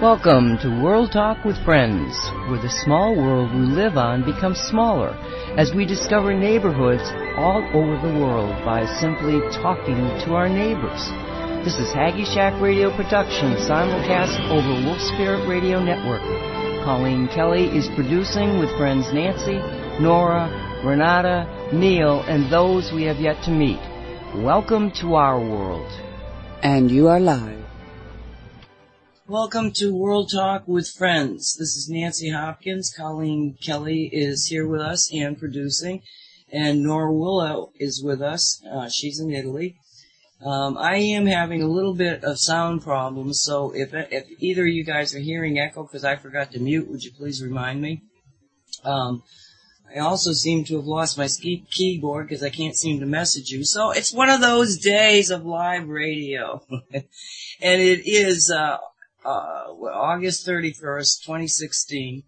Welcome to World Talk with Friends, where the small world we live on becomes smaller as we discover neighborhoods all over the world by simply talking to our neighbors. This is Haggy Shack Radio production, simulcast over Wolf Spirit Radio Network. Colleen Kelly is producing with friends Nancy, Nora, Renata, Neil, and those we have yet to meet. Welcome to our world. And you are live. Welcome to World Talk with Friends. This is Nancy Hopkins. Colleen Kelly is here with us and producing. And Nora Willow is with us. She's in Italy. I am having a little bit of sound problems, so if either of you guys are hearing echo because I forgot to mute, would you please remind me? I also seem to have lost my keyboard because I can't seem to message you. So it's one of those days of live radio. And it is August 31st, 2016.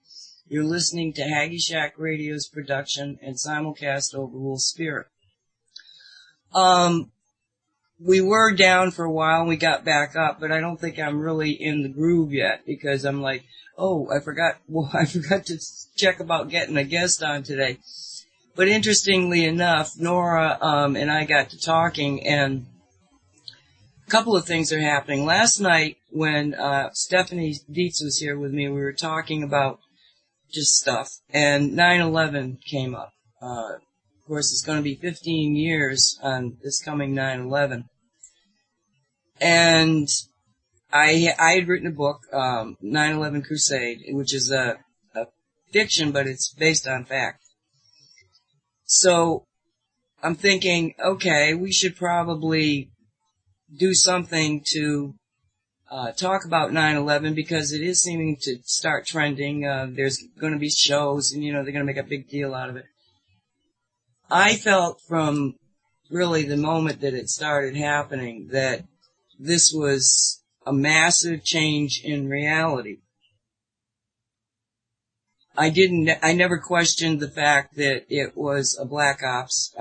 You're listening to Haggy Shack Radio's production and simulcast over Wolf Spirit. We were down for a while and we got back up, but I don't think I'm really in the groove yet because I'm like, oh, I forgot to check about getting a guest on today. But interestingly enough, Nora and I got to talking, and a couple of things are happening. Last night when Stephanie Dietz was here with me, we were talking about just stuff, and 9/11 came up. Of course, it's going to be 15 years on this coming 9/11. And I had written a book, 9/11 Crusade, which is a fiction, but it's based on fact. So I'm thinking, okay, we should probably do something to talk about 9/11 because it is seeming to start trending. There's going to be shows, and, they're going to make a big deal out of it. I felt from really the moment that it started happening that this was a massive change in reality. I never questioned the fact that it was a black ops.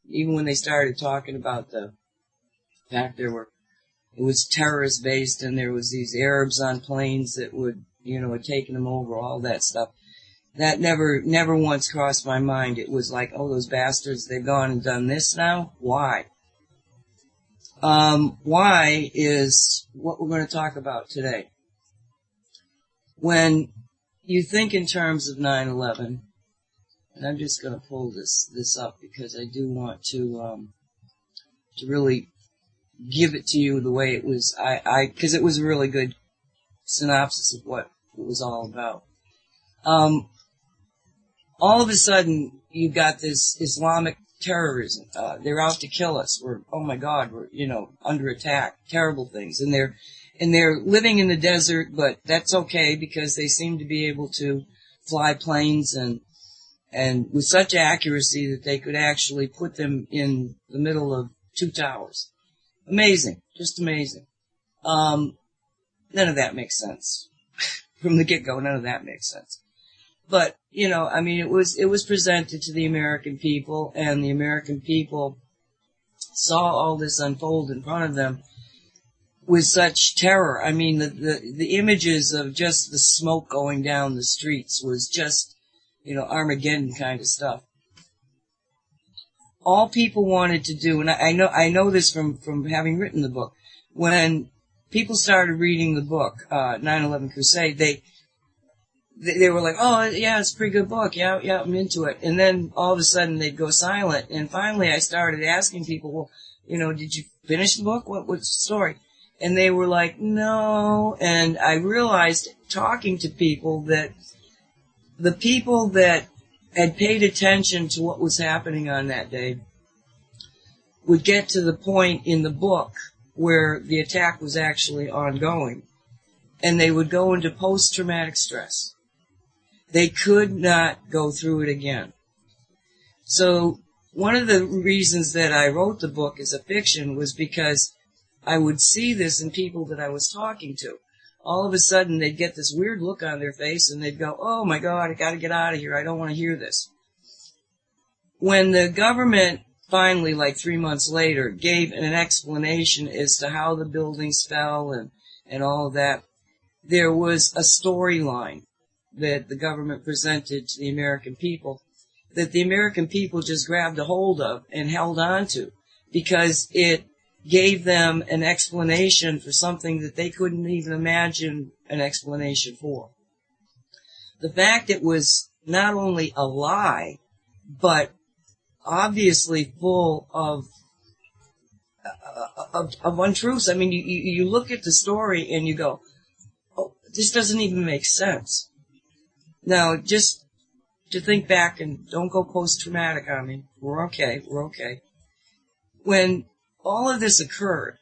Even when they started talking about the fact it was terrorist based and there was these Arabs on planes that had taken them over, all that stuff. That never once crossed my mind. It was like, oh, those bastards, they've gone and done this now? Why? Why is what we're going to talk about today. When you think in terms of 9/11, and I'm just going to pull this up because I do want to really give it to you the way it was, because it was a really good synopsis of what it was all about. All of a sudden, you got this Islamic terrorism. They're out to kill us. Oh my God, we're, under attack. Terrible things. And they're living in the desert, but that's okay because they seem to be able to fly planes and with such accuracy that they could actually put them in the middle of two towers. Amazing. Just amazing. None of that makes sense. From the get-go, none of that makes sense. But, it was presented to the American people, and the American people saw all this unfold in front of them with such terror. I mean, the images of just the smoke going down the streets was just, Armageddon kind of stuff. All people wanted to do, and I know this from having written the book, when people started reading the book, 9/11 Crusade, they were like, oh, yeah, it's a pretty good book. Yeah, I'm into it. And then all of a sudden they'd go silent. And finally I started asking people, well, did you finish the book? What's the story? And they were like, no. And I realized talking to people that the people that had paid attention to what was happening on that day would get to the point in the book where the attack was actually ongoing. And they would go into post-traumatic stress. They could not go through it again. So one of the reasons that I wrote the book as a fiction was because I would see this in people that I was talking to. All of a sudden, they'd get this weird look on their face, and they'd go, oh, my God, I got to get out of here. I don't want to hear this. When the government finally, like 3 months later, gave an explanation as to how the buildings fell and all of that, there was a storyline that the government presented to the American people that the American people just grabbed a hold of and held on to because it gave them an explanation for something that they couldn't even imagine an explanation for. The fact it was not only a lie, but obviously full of untruths. I mean, you look at the story and you go, oh, this doesn't even make sense. Now, just to think back and don't go post-traumatic on me. We're okay. When all of this occurred,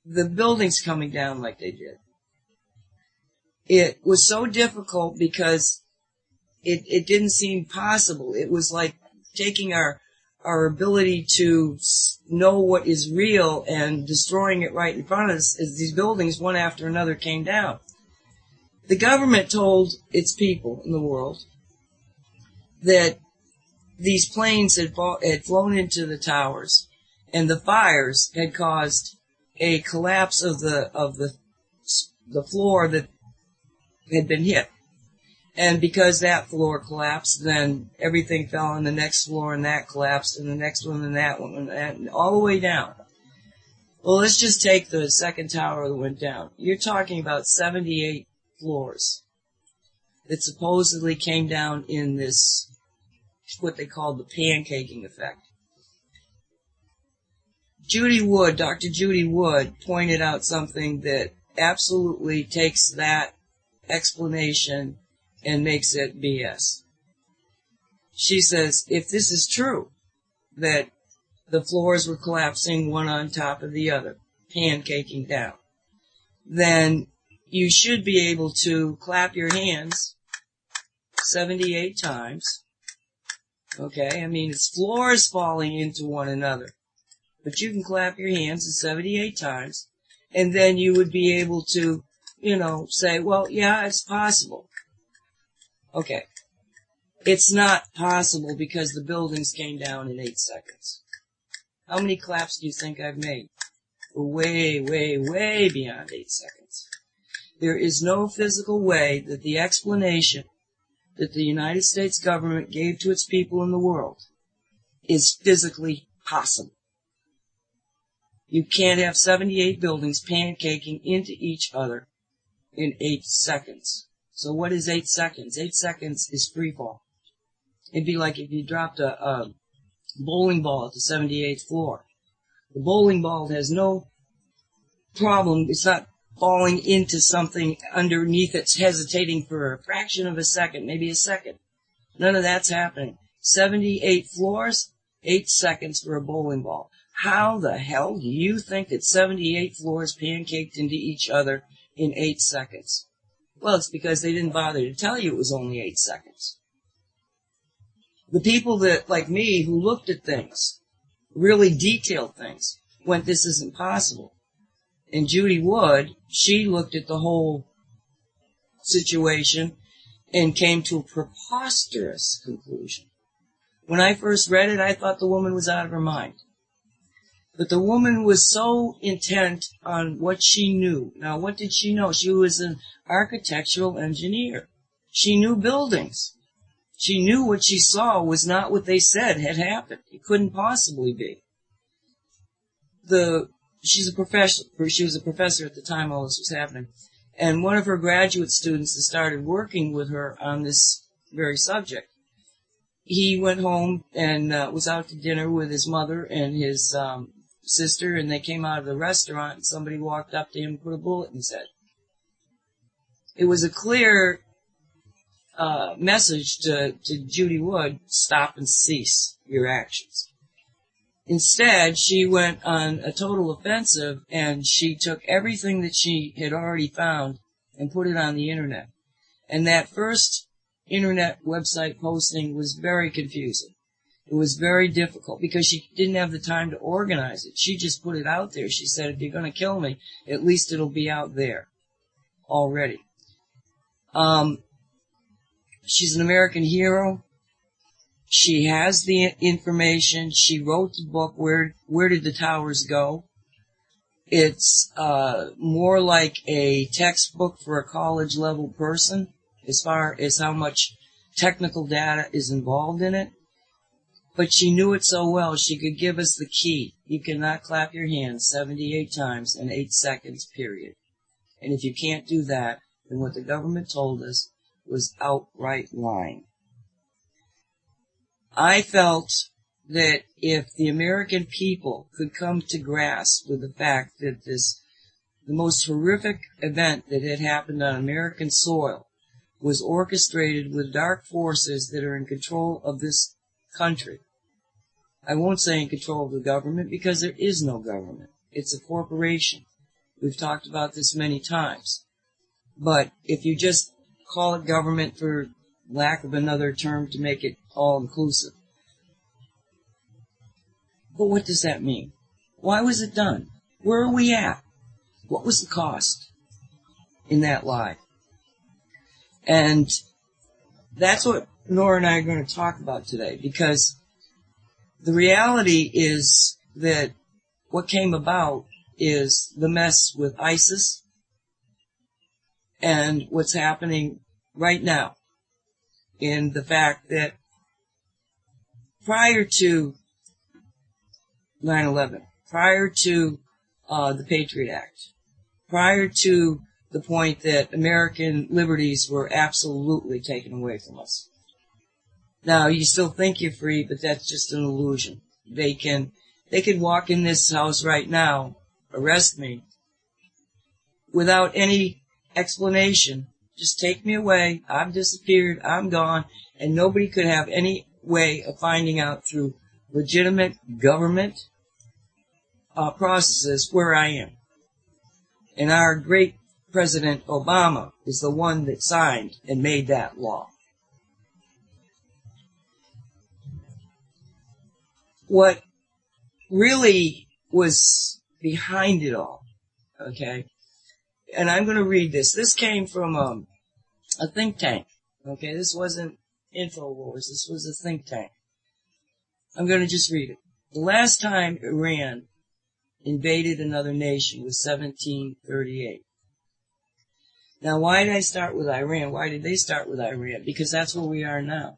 the buildings coming down like they did, it was so difficult because it didn't seem possible. It was like taking our ability to know what is real and destroying it right in front of us as these buildings, one after another, came down. The government told its people in the world that these planes had flown into the towers, and the fires had caused a collapse of the floor that had been hit. And because that floor collapsed, then everything fell on the next floor, and that collapsed, and the next one, and that one, and all the way down. Well, let's just take the second tower that went down. You're talking about 78 floors that supposedly came down in this, what they called the pancaking effect. Dr. Judy Wood pointed out something that absolutely takes that explanation and makes it BS. She says, if this is true, that the floors were collapsing one on top of the other, pancaking down, then you should be able to clap your hands 78 times. Okay, I mean, it's floors falling into one another. But you can clap your hands 78 times, and then you would be able to, say, well, yeah, it's possible. Okay. It's not possible because the buildings came down in 8 seconds. How many claps do you think I've made? We're way, way, way beyond 8 seconds. There is no physical way that the explanation that the United States government gave to its people in the world is physically possible. You can't have 78 buildings pancaking into each other in 8 seconds. So what is 8 seconds? 8 seconds is free fall. It'd be like if you dropped a bowling ball at the 78th floor. The bowling ball has no problem. It's not falling into something underneath. It's hesitating for a fraction of a second, maybe a second. None of that's happening. 78 floors, 8 seconds for a bowling ball. How the hell do you think that 78 floors pancaked into each other in 8 seconds? Well, it's because they didn't bother to tell you it was only 8 seconds. The people that, like me, who looked at things, really detailed things, went, this isn't possible. And Judy Wood, she looked at the whole situation and came to a preposterous conclusion. When I first read it, I thought the woman was out of her mind. But the woman was so intent on what she knew. Now, what did she know? She was an architectural engineer. She knew buildings. She knew what she saw was not what they said had happened. It couldn't possibly be. She was a professor at the time all this was happening. And one of her graduate students that started working with her on this very subject, he went home and was out to dinner with his mother and his sister, and they came out of the restaurant, and somebody walked up to him and put a bullet in his head. It was a clear message to Judy Wood, stop and cease your actions. Instead, she went on a total offensive, and she took everything that she had already found and put it on the internet. And that first internet website posting was very confusing. It was very difficult because she didn't have the time to organize it. She just put it out there. She said, if you're going to kill me, at least it'll be out there already. She's an American hero. She has the information. She wrote the book, Where Did the Towers Go? It's more like a textbook for a college-level person as far as how much technical data is involved in it. But she knew it so well, she could give us the key. You cannot clap your hands 78 times in 8 seconds, period. And if you can't do that, then what the government told us was outright lying. I felt that if the American people could come to grasp with the fact that the most horrific event that had happened on American soil was orchestrated with dark forces that are in control of this country. I won't say in control of the government because there is no government. It's a corporation. We've talked about this many times. But if you just call it government for lack of another term to make it all-inclusive. But what does that mean? Why was it done? Where are we at? What was the cost in that lie? And that's what Nora and I are going to talk about today, because the reality is that what came about is the mess with ISIS and what's happening right now in the fact that prior to 9/11, prior to the Patriot Act, prior to the point that American liberties were absolutely taken away from us. Now, you still think you're free, but that's just an illusion. They can walk in this house right now, arrest me, without any explanation. Just take me away. I've disappeared. I'm gone. And nobody could have any way of finding out through legitimate government processes where I am. And our great President Obama is the one that signed and made that law. What really was behind it all, okay, and I'm going to read this. This came from a think tank, okay? This wasn't InfoWars. This was a think tank. I'm going to just read it. The last time Iran invaded another nation was 1738. Now, why did I start with Iran? Why did they start with Iran? Because that's where we are now.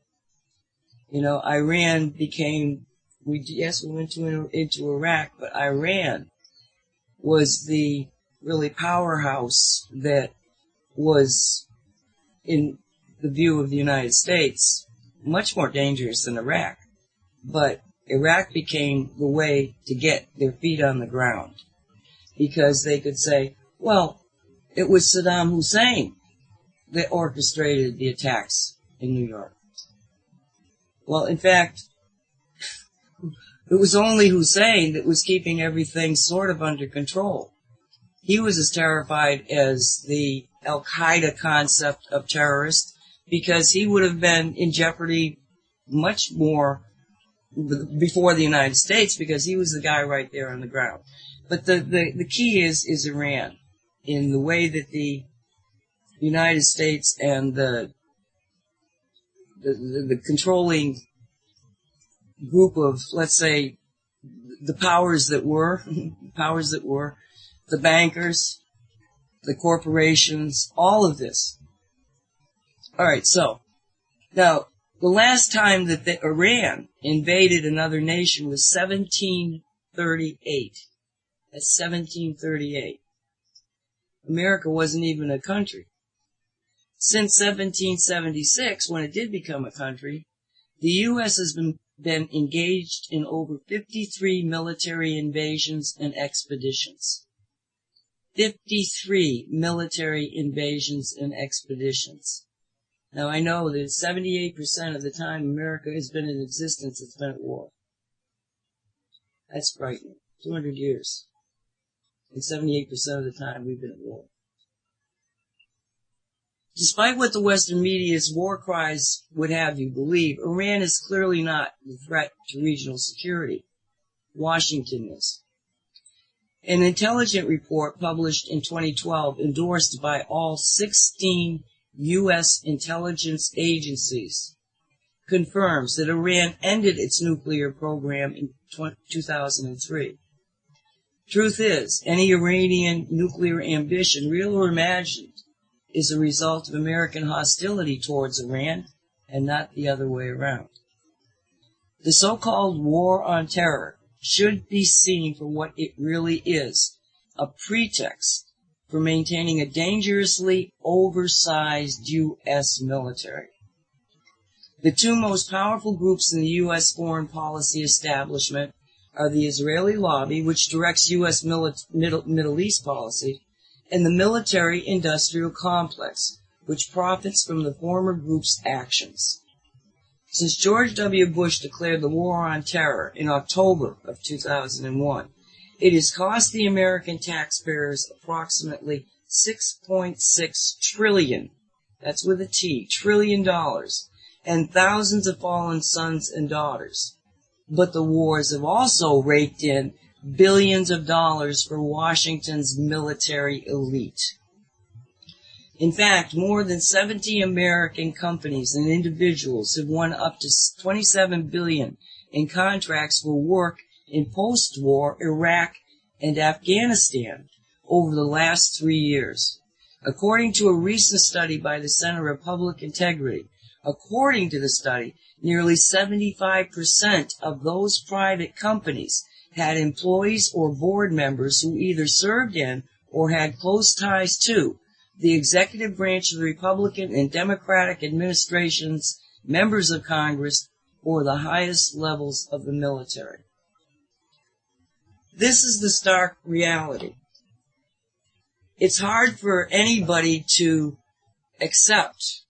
You know, Iran became, we went into Iraq, but Iran was the really powerhouse that was, in the view of the United States, much more dangerous than Iraq. But Iraq became the way to get their feet on the ground, because they could say, well, it was Saddam Hussein that orchestrated the attacks in New York. Well, in fact, it was only Hussein that was keeping everything sort of under control. He was as terrified as the Al-Qaeda concept of terrorist, because he would have been in jeopardy much more before the United States, because he was the guy right there on the ground. But the key is Iran, in the way that the United States and the controlling group of, let's say, the powers that were, the bankers, the corporations, all of this. All right, so now the last time that Iran invaded another nation was 1738. That's 1738. America wasn't even a country. Since 1776, when it did become a country, the U.S. has been engaged in over 53 military invasions and expeditions. 53 military invasions and expeditions. Now, I know that 78% of the time America has been in existence, it's been at war. That's frightening. 200 years. And 78% of the time we've been at war. Despite what the Western media's war cries would have you believe, Iran is clearly not the threat to regional security. Washington is. An intelligence report published in 2012, endorsed by all 16 U.S. intelligence agencies, confirms that Iran ended its nuclear program in 2003. Truth is, any Iranian nuclear ambition, real or imagined, is a result of American hostility towards Iran and not the other way around. The so-called war on terror should be seen for what it really is, a pretext for maintaining a dangerously oversized U.S. military. The two most powerful groups in the U.S. foreign policy establishment are the Israeli lobby, which directs U.S. Middle East policy, and the military-industrial complex, which profits from the former group's actions. Since George W. Bush declared the war on terror in October of 2001, it has cost the American taxpayers approximately $6.6 trillion, that's with a T, trillion dollars, and thousands of fallen sons and daughters. But the wars have also raked in billions of dollars for Washington's military elite. In fact, more than 70 American companies and individuals have won up to $27 billion in contracts for work in post-war Iraq and Afghanistan over the last 3 years. According to a recent study by the Center of Public Integrity, according to the study, nearly 75% of those private companies had employees or board members who either served in or had close ties to the executive branch of the Republican and Democratic administrations, members of Congress, or the highest levels of the military. This is the stark reality. It's hard for anybody to accept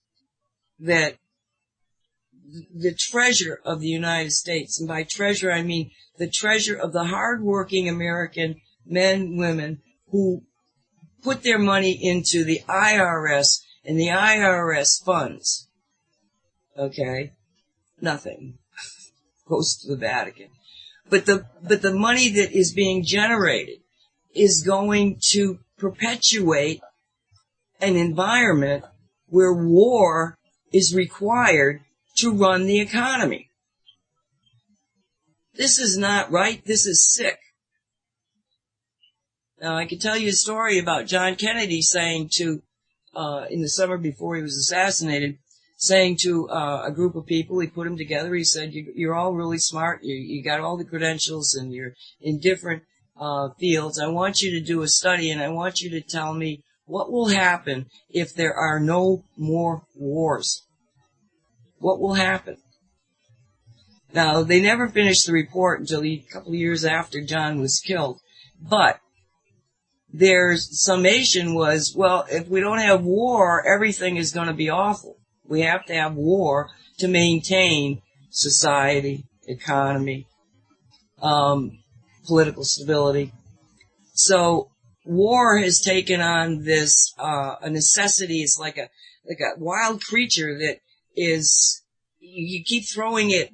that the treasure of the United States, and by treasure I mean the treasure of the hardworking American men, women who put their money into the IRS and the IRS funds. Okay? Nothing goes to the Vatican. But the money that is being generated is going to perpetuate an environment where war is required to run the economy. This is not right. This is sick. Now, I can tell you a story about John Kennedy saying to, in the summer before he was assassinated, saying to a group of people, he put them together, he said, you're all really smart, you got all the credentials, and you're in different fields. I want you to do a study, and I want you to tell me what will happen if there are no more wars. What will happen? Now, they never finished the report until a couple of years after John was killed, but their summation was, well, if we don't have war, everything is going to be awful. We have to have war to maintain society, economy, political stability. So war has taken on this a necessity. It's like a wild creature that is, you keep throwing it,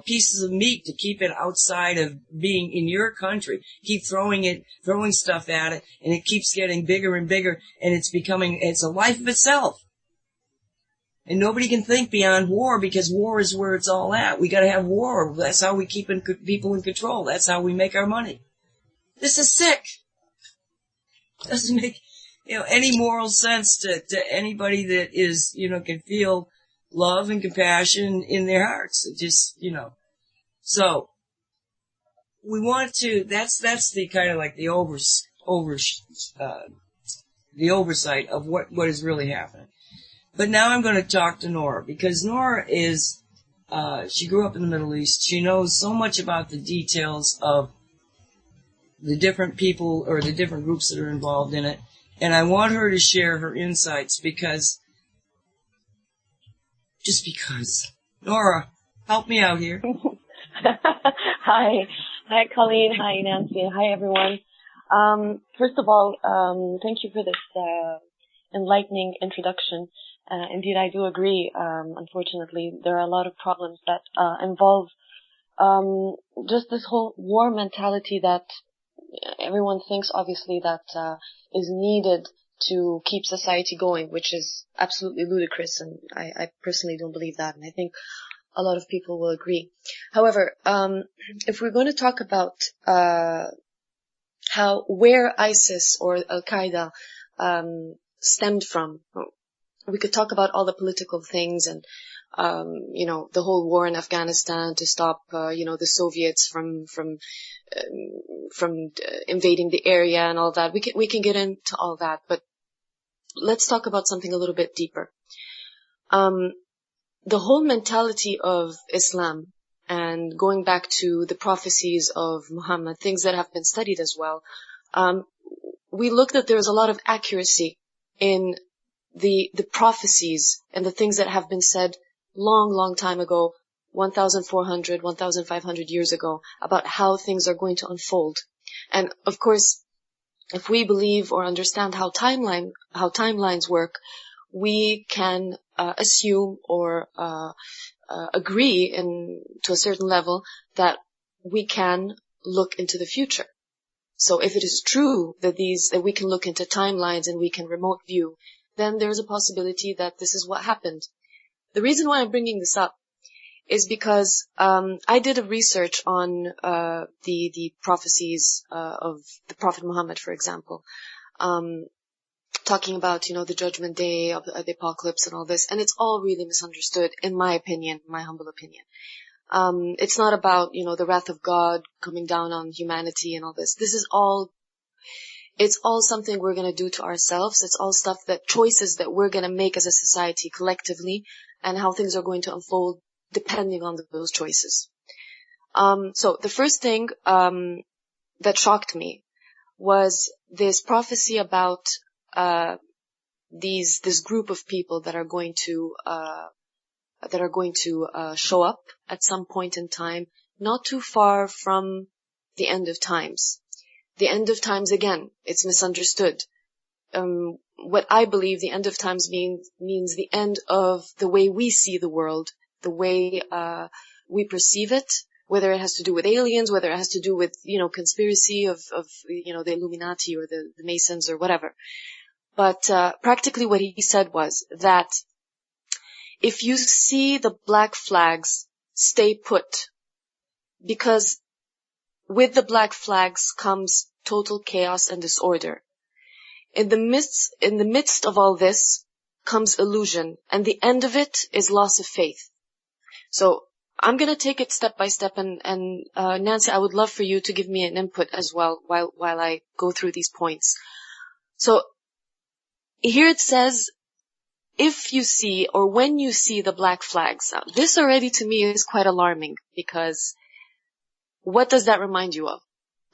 pieces of meat to keep it outside of being in your country. Keep throwing stuff at it, and it keeps getting bigger and bigger, and it's a life of itself. And nobody can think beyond war, because war is where it's all at. We gotta have war. That's how we keep people in control. That's how we make our money. This is sick. Doesn't make, any moral sense to anybody that is, can feel love and compassion in their hearts. It just, So, we want to, that's the kind of like the the oversight of what is really happening. But now I'm going to talk to Nora, because Nora is, she grew up in the Middle East. She knows so much about the details of the different people or the different groups that are involved in it. And I want her to share her insights just because. Nora, help me out here. Hi, Colleen. Hi, Nancy. Hi, everyone. First of all, thank you for this enlightening introduction. Indeed, I do agree. Unfortunately, there are a lot of problems that involve just this whole war mentality that everyone thinks, obviously, that is needed to keep society going, which is absolutely ludicrous, and I personally don't believe that, and I think a lot of people will agree. However, if we're going to talk about where ISIS or Al-Qaeda stemmed from. We could talk about all the political things and the whole war in Afghanistan to stop the Soviets from invading the area and all that. We can get into all that, but let's talk about something a little bit deeper. The whole mentality of Islam, and going back to the prophecies of Muhammad, things that have been studied as well, we looked that there's a lot of accuracy in the prophecies and the things that have been said long time ago, 1,400, 1,500 years ago, about how things are going to unfold. And of course, if we believe or understand how timelines work, we can assume or agree to a certain level that we can look into the future. So if it is true that we can look into timelines and we can remote view, then there's a possibility that this is what happened. The reason why I'm bringing this up is because I did a research on the prophecies of the Prophet Muhammad, for example, talking about the Judgment Day, of the apocalypse, and all this, and it's all really misunderstood, in my opinion, my humble opinion. It's not about the wrath of God coming down on humanity and all this. It's all something we're going to do to ourselves. It's all choices that we're going to make as a society collectively, and how things are going to unfold depending on those choices. So the first thing that shocked me was this prophecy about this group of people that are going to show up at some point in time, not too far from the end of times. The end of times, again, it's misunderstood. What I believe the end of times means the end of the way we see the world, the way we perceive it, whether it has to do with aliens, whether it has to do with conspiracy of the Illuminati or the Masons or whatever. But practically what he said was that if you see the black flags, stay put, because with the black flags comes total chaos and disorder. In the midst of all this comes illusion, and the end of it is loss of faith. So I'm going to take it step by step, and Nancy, I would love for you to give me an input as well while I go through these points. So here it says, if you see or when you see the black flags. Now, this already to me is quite alarming, because what does that remind you of?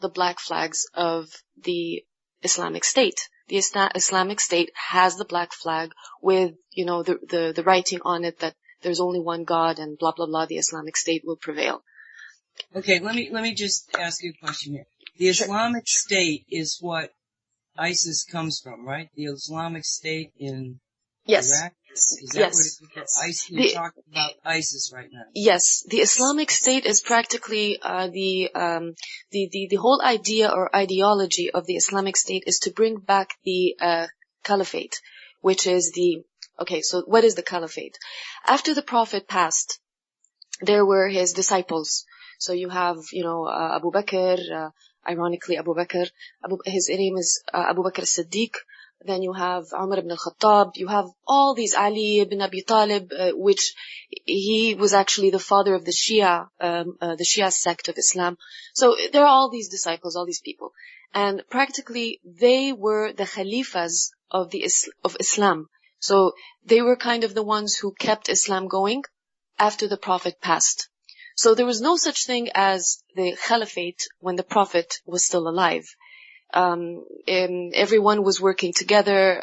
The black flags of the Islamic State. The Islamic State has the black flag with, the writing on it that there's only one God and blah, blah, blah, the Islamic State will prevail. Okay, let me just ask you a question here. The Islamic State is what ISIS comes from, right? The Islamic State in Iraq? Is that what it is? ISIS, you're talking about ISIS right now. Yes, the Islamic State is practically the whole idea or ideology of the Islamic State is to bring back the caliphate, which is so what is the caliphate? After the Prophet passed, there were his disciples. So you have, Abu Bakr, ironically Abu Bakr, his name is Abu Bakr as-Siddiq. Then you have Umar ibn al-Khattab. You have all these, Ali ibn Abi Talib, which he was actually the father of the Shia sect of Islam. So there are all these disciples, all these people. And practically they were the Khalifas of Islam. So they were kind of the ones who kept Islam going after the Prophet passed. So there was no such thing as the Caliphate when the Prophet was still alive. Everyone was working together,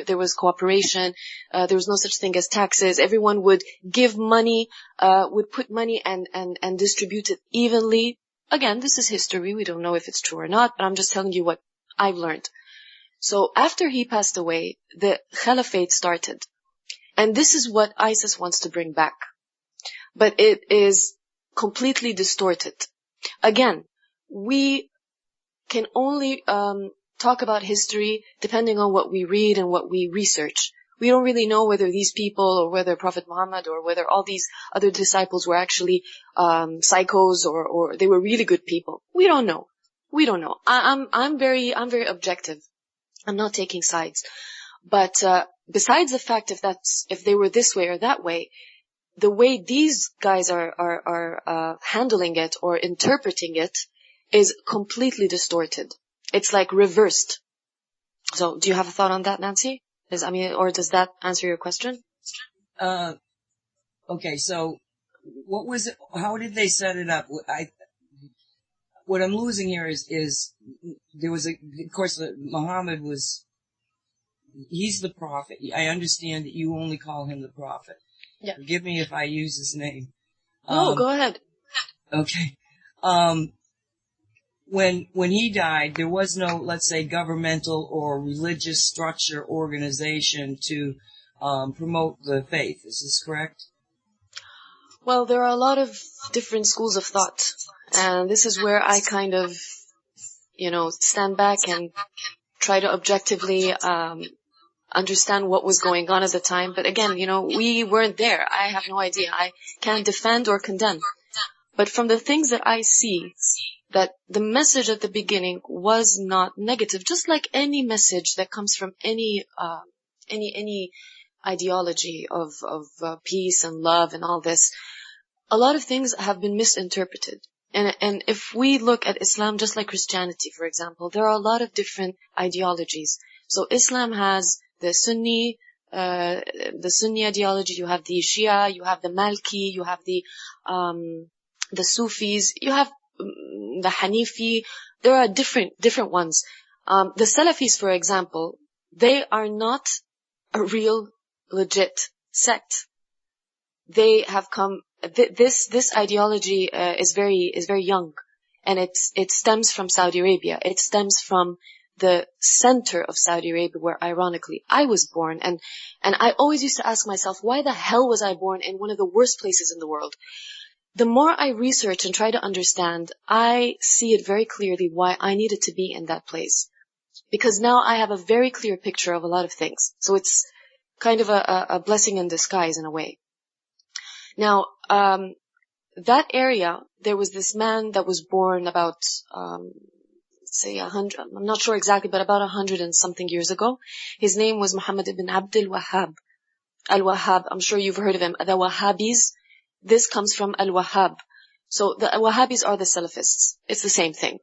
there was cooperation, there was no such thing as taxes. Everyone would give money, would put money and distribute it evenly. Again, this is history. We don't know if it's true or not, but I'm just telling you what I've learned. So after he passed away, the Caliphate started. And this is what ISIS wants to bring back. But it is completely distorted. Again, we can only talk about history depending on what we read and what we research. We don't really know whether these people or whether Prophet Muhammad or whether all these other disciples were actually psychos or they were really good people. We don't know. We don't know. I'm very objective. I'm not taking sides. But besides the fact if they were this way or that way, the way these guys are handling it or interpreting it is completely distorted. It's like reversed. So, do you have a thought on that, Nancy? Or does that answer your question? Okay, so what was it? How did they set it up? What I'm losing here is there was of course, Muhammad he's the prophet. I understand that you only call him the prophet. Yeah. Forgive me if I use his name. No, go ahead. Okay. When he died, there was no, let's say, governmental or religious structure organization to promote the faith. Is this correct? Well, there are a lot of different schools of thought, and this is where I kind of, stand back and try to objectively understand what was going on at the time. But again, we weren't there. I have no idea. I can't defend or condemn. But from the things that I see, that the message at the beginning was not negative, just like any message that comes from any ideology of peace and love and all this. A lot of things have been misinterpreted. And if we look at Islam, just like Christianity, for example, there are a lot of different ideologies. So Islam has the Sunni ideology, you have the Shia, you have the Maliki, you have the Sufis, you have the Hanifi. There are different ones. The Salafis, for example, they are not a real legit sect. They have come. This ideology is very young, and it stems from Saudi Arabia. It stems from the center of Saudi Arabia, where ironically I was born, and I always used to ask myself, why the hell was I born in one of the worst places in the world? The more I research and try to understand, I see it very clearly why I needed to be in that place, because now I have a very clear picture of a lot of things. So it's kind of a blessing in disguise in a way. Now, that area, there was this man that was born about, say 100, I'm not sure exactly, but about 100 and something years ago. His name was Muhammad ibn Abdul Wahhab. Al-Wahhab, I'm sure you've heard of him. The Wahhabis, this comes from Al-Wahhab. So the Wahhabis are the Salafists. It's the same thing.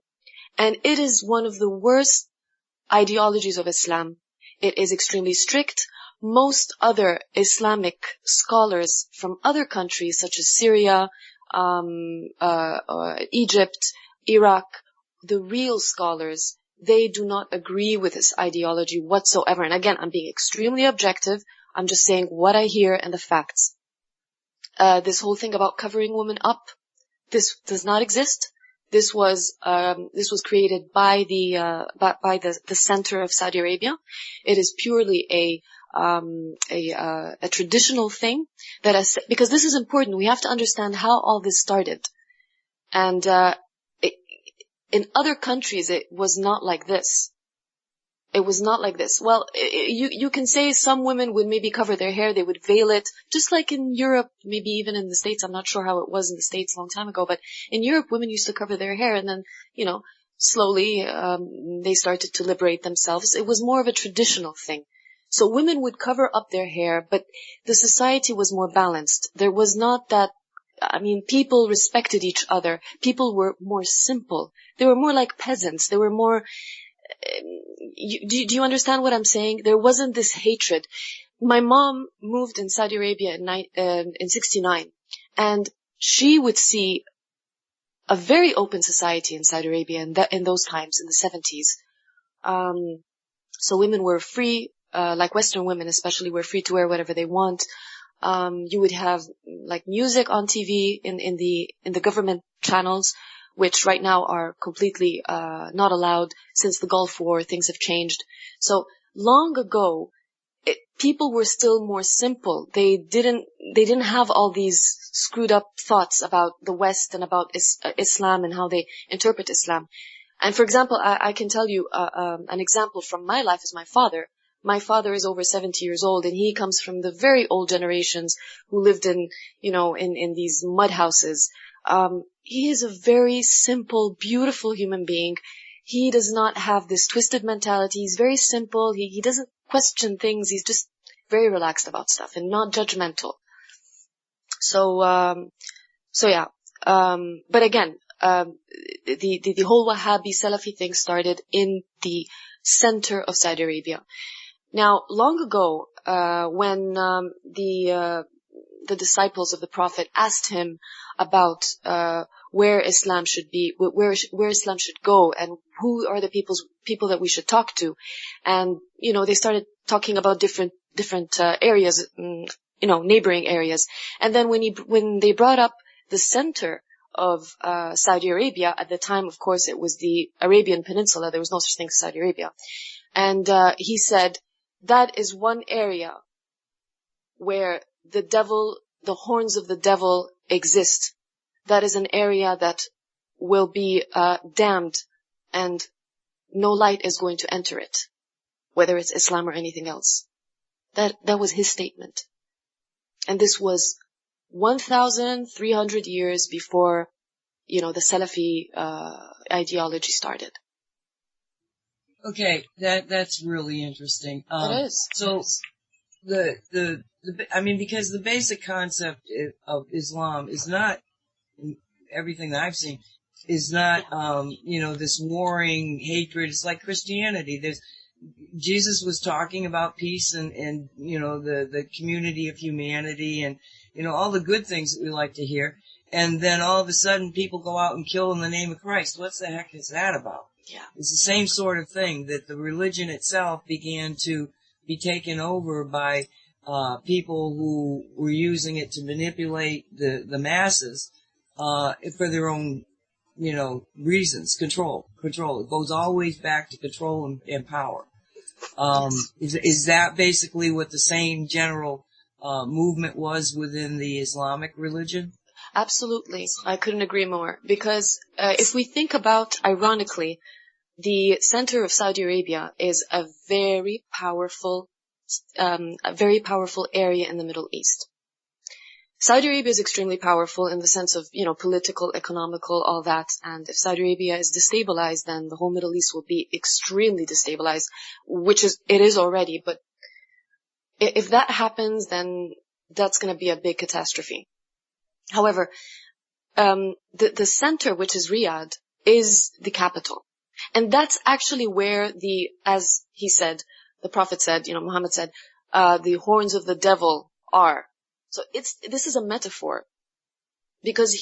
And it is one of the worst ideologies of Islam. It is extremely strict. Most other Islamic scholars from other countries such as Syria, Egypt, Iraq, the real scholars, they do not agree with this ideology whatsoever. And again, I'm being extremely objective. I'm just saying what I hear and the facts. This whole thing about covering women up, this does not exist. This was created by the center of Saudi Arabia. It is purely a traditional thing because this is important. We have to understand how all this started. And, in other countries, it was not like this. It was not like this. Well, you can say some women would maybe cover their hair, they would veil it, just like in Europe, maybe even in the States. I'm not sure how it was in the States a long time ago, but in Europe, women used to cover their hair, and then, slowly, they started to liberate themselves. It was more of a traditional thing. So women would cover up their hair, but the society was more balanced. There was not that, people respected each other. People were more simple. They were more like peasants. They were more, do you understand what I'm saying? There wasn't this hatred. My mom moved in Saudi Arabia in 69, and she would see a very open society in Saudi Arabia in those times, in the 70s. So women were free, like Western women especially, were free to wear whatever they want. You would have like music on TV in the government channels, which right now are completely not allowed since the Gulf War. Things have changed. So long ago, people were still more simple. They didn't have all these screwed up thoughts about the West and about Islam and how they interpret Islam. And for example, I can tell you an example from my life is my father. My father is over 70 years old, and he comes from the very old generations who lived in these mud houses. He is a very simple, beautiful human being. He does not have this twisted mentality. He's very simple. He doesn't question things. He's just very relaxed about stuff and not judgmental. So yeah. But again, the whole Wahhabi Salafi thing started in the center of Saudi Arabia. Now, long ago, when the disciples of the Prophet asked him about where Islam should be, where Islam should go, and who are the people that we should talk to, and they started talking about different areas, neighboring areas, and then when they brought up the center of Saudi Arabia at the time, of course, it was the Arabian Peninsula. There was no such thing as Saudi Arabia, and he said that is one area where the horns of the devil exist. That is an area that will be damned, and no light is going to enter it, whether it's Islam or anything else. That was his statement. And this was 1,300 years before, the Salafi ideology started. Okay, that's really interesting. It is. So because the basic concept of Islam is not, everything that I've seen, is not, this warring hatred. It's like Christianity. Jesus was talking about peace and the community of humanity and, all the good things that we like to hear. And then all of a sudden people go out and kill in the name of Christ. What the heck is that about? Yeah. It's the same sort of thing, that the religion itself began to be taken over by people who were using it to manipulate the masses for their own, reasons. Control. It goes always back to control and power. Is that basically what the same general movement was within the Islamic religion? Absolutely. I couldn't agree more. Because if we think about, ironically, the center of Saudi Arabia is a very powerful area in the Middle East. Saudi Arabia is extremely powerful in the sense of, political, economical, all that. And if Saudi Arabia is destabilized, then the whole Middle East will be extremely destabilized, it is already. But if that happens, then that's going to be a big catastrophe. However, the center, which is Riyadh, is the capital. And that's actually where as he said, the Prophet said, Muhammad said, the horns of the devil are. So this is a metaphor, because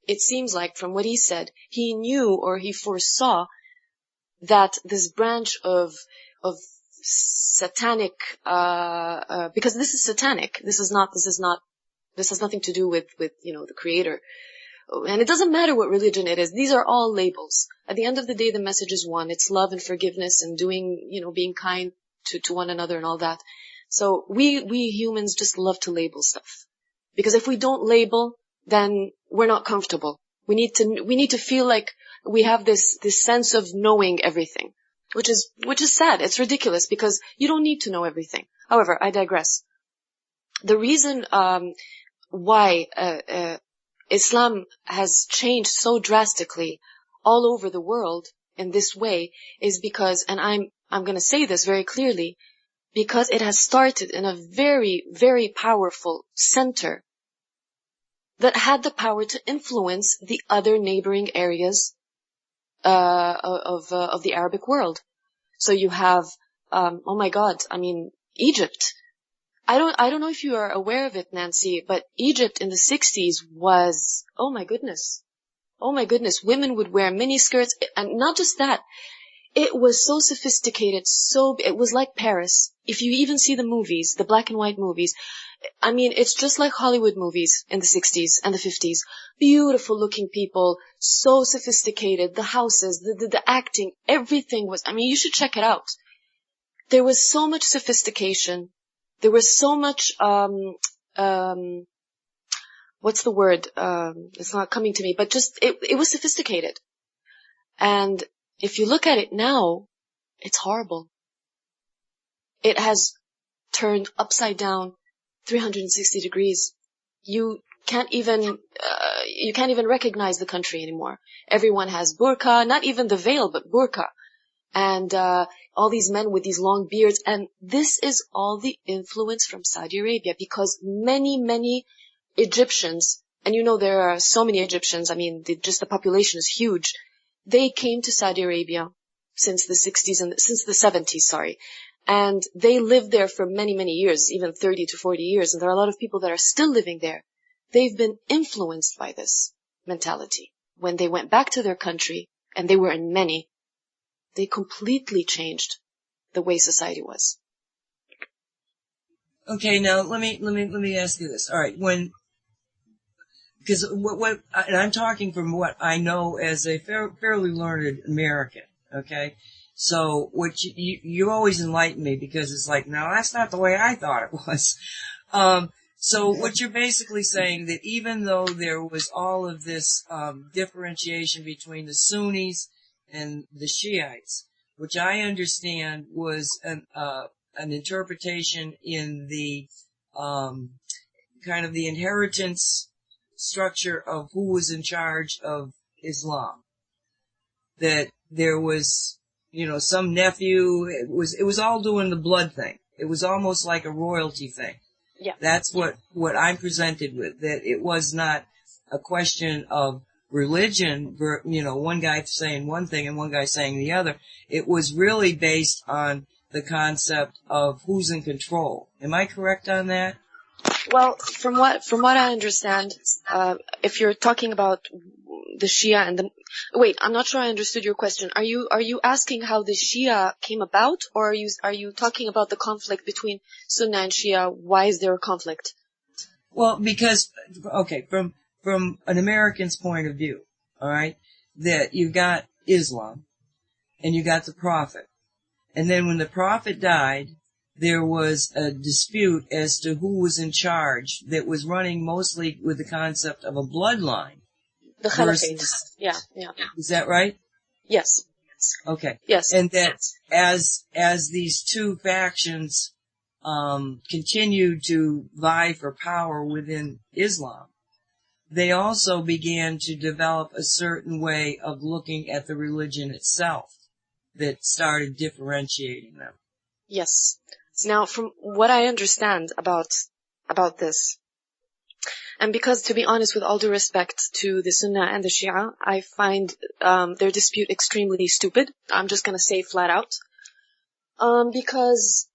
it seems like from what he said, he knew or he foresaw that this branch of satanic, because this is satanic. This has nothing to do with the Creator. And it doesn't matter what religion it is. These are all labels. At the end of the day, the message is one. It's love and forgiveness and being kind to one another and all that. So we humans just love to label stuff. Because if we don't label, then we're not comfortable. We need to feel like we have this sense of knowing everything, which is sad. It's ridiculous because you don't need to know everything. However, I digress. The reason why Islam has changed so drastically all over the world in this way is because, and I'm going to say this very clearly, because it has started in a very, very powerful center that had the power to influence the other neighboring areas of the Arabic world. So you have, oh my God, Egypt. I don't know if you are aware of it, Nancy, but Egypt in the 60s was, oh my goodness, women would wear mini skirts, and not just that. It was so sophisticated, it was like Paris. If you even see the movies, the black and white movies, it's just like Hollywood movies in the 60s and the 50s. Beautiful looking people, so sophisticated, the houses, the acting, everything was, you should check it out. There was so much sophistication. There was so much, what's the word? It's not coming to me, but just, it was sophisticated. And if you look at it now, it's horrible. It has turned upside down 360 degrees. You can't even, you can't even recognize the country anymore. Everyone has burqa, not even the veil, but burqa. And all these men with these long beards. And this is all the influence from Saudi Arabia, because many Egyptians, and you know there are so many Egyptians, I mean, just the population is huge. They came to Saudi Arabia since the 60s and since the 70s, sorry. And they lived there for many years, even 30 to 40 years. And there are a lot of people that are still living there. They've been influenced by this mentality. When they went back to their country, and they were in many, they completely changed the way society was. Okay, now let me ask you this. All right, because and I'm talking from what I know as a fairly learned American. Okay, so what you always enlighten me, because it's like, no, that's not the way I thought it was. So what you're basically saying, that even though there was all of this differentiation between the Sunnis and the Shiites, which I understand was an interpretation in the kind of the inheritance structure of who was in charge of Islam, that there was, some nephew. It was all doing the blood thing. It was almost like a royalty thing. Yeah. That's what I'm presented with, that it was not a question of religion, one guy saying one thing and one guy saying the other. It was really based on the concept of who's in control. Am I correct on that? Well, from what I understand, if you're talking about the Shia and wait, I'm not sure I understood your question. Are you asking how the Shia came about, or are you talking about the conflict between Sunnah and Shia? Why is there a conflict? Well, because, okay, from an American's point of view, all right, that you've got Islam and you got the Prophet. And then when the Prophet died, there was a dispute as to who was in charge, that was running mostly with the concept of a bloodline. The Caliphate. Yeah. Is that right? Yes. Okay. Yes. And that as these two factions continued to vie for power within Islam, they also began to develop a certain way of looking at the religion itself that started differentiating them. Yes. Now, from what I understand about this, and because, to be honest, with all due respect to the Sunnah and the Shia, I find their dispute extremely stupid. I'm just going to say flat out. Because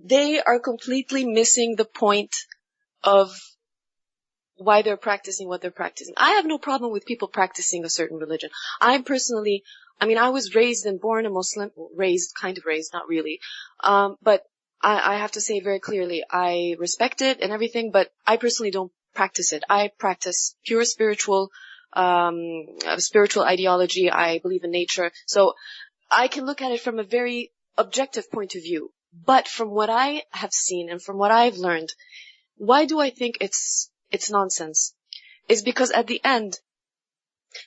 they are completely missing the point of why they're practicing what they're practicing. I have no problem with people practicing a certain religion. I was raised and born a Muslim, kind of raised, not really. But I have to say very clearly, I respect it and everything, but I personally don't practice it. I practice pure spiritual ideology. I believe in nature. So I can look at it from a very objective point of view. But from what I have seen and from what I've learned, why do I think it's nonsense? Is because at the end,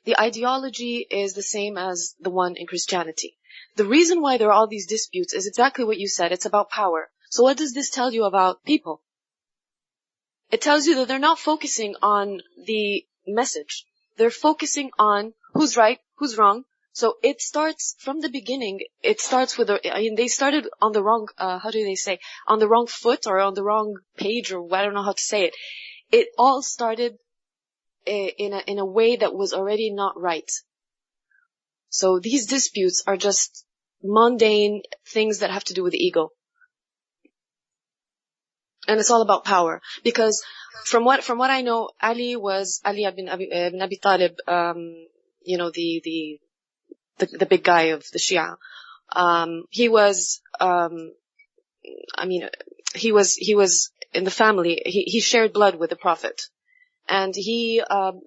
the ideology is the same as the one in Christianity. The reason why there are all these disputes is exactly what you said. It's about power. So what does this tell you about people? It tells you that they're not focusing on the message. They're focusing on who's right, who's wrong. So it starts from the beginning. It starts with they started on the wrong, on the wrong foot or on the wrong page, or I don't know how to say it. It all started in a way that was already not right. So these disputes are just mundane things that have to do with the ego. And it's all about power. Because from what I know, Ali ibn Abi Talib, the big guy of the Shia. He was in the family. He shared blood with the Prophet. And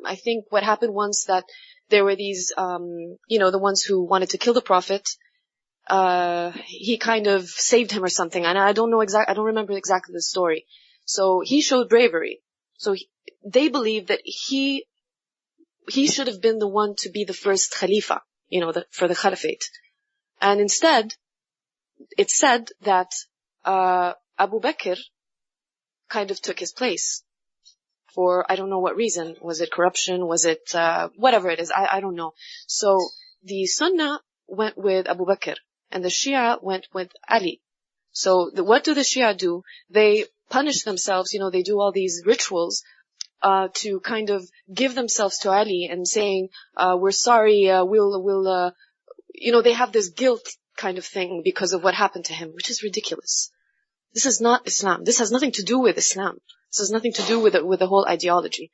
I think what happened once, that there were these, the ones who wanted to kill the Prophet, he kind of saved him or something. And I don't remember exactly the story. So he showed bravery. So they believe that he should have been the one to be the first Khalifa, for the Caliphate. And instead, it's said that, Abu Bakr kind of took his place. for I don't know what reason. Was it corruption? Was it whatever it is? I don't know. So the Sunnah went with Abu Bakr, and the Shia went with Ali. So what do the Shia do? They punish themselves. They do all these rituals to kind of give themselves to Ali and saying, we're sorry, we'll they have this guilt kind of thing because of what happened to him, which is ridiculous. This is not Islam. This has nothing to do with Islam. This has nothing to do with the whole ideology.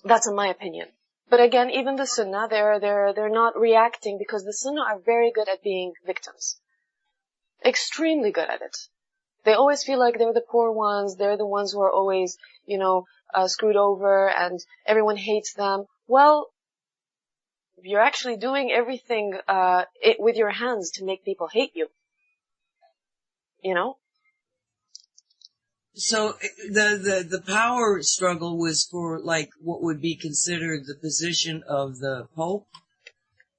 That's in my opinion. But again, even the Sunnah, they're not reacting because the Sunnah are very good at being victims. Extremely good at it. They always feel like they're the poor ones. They're the ones who are always, screwed over and everyone hates them. Well, you're actually doing everything with your hands to make people hate you. So the power struggle was for like what would be considered the position of the Pope.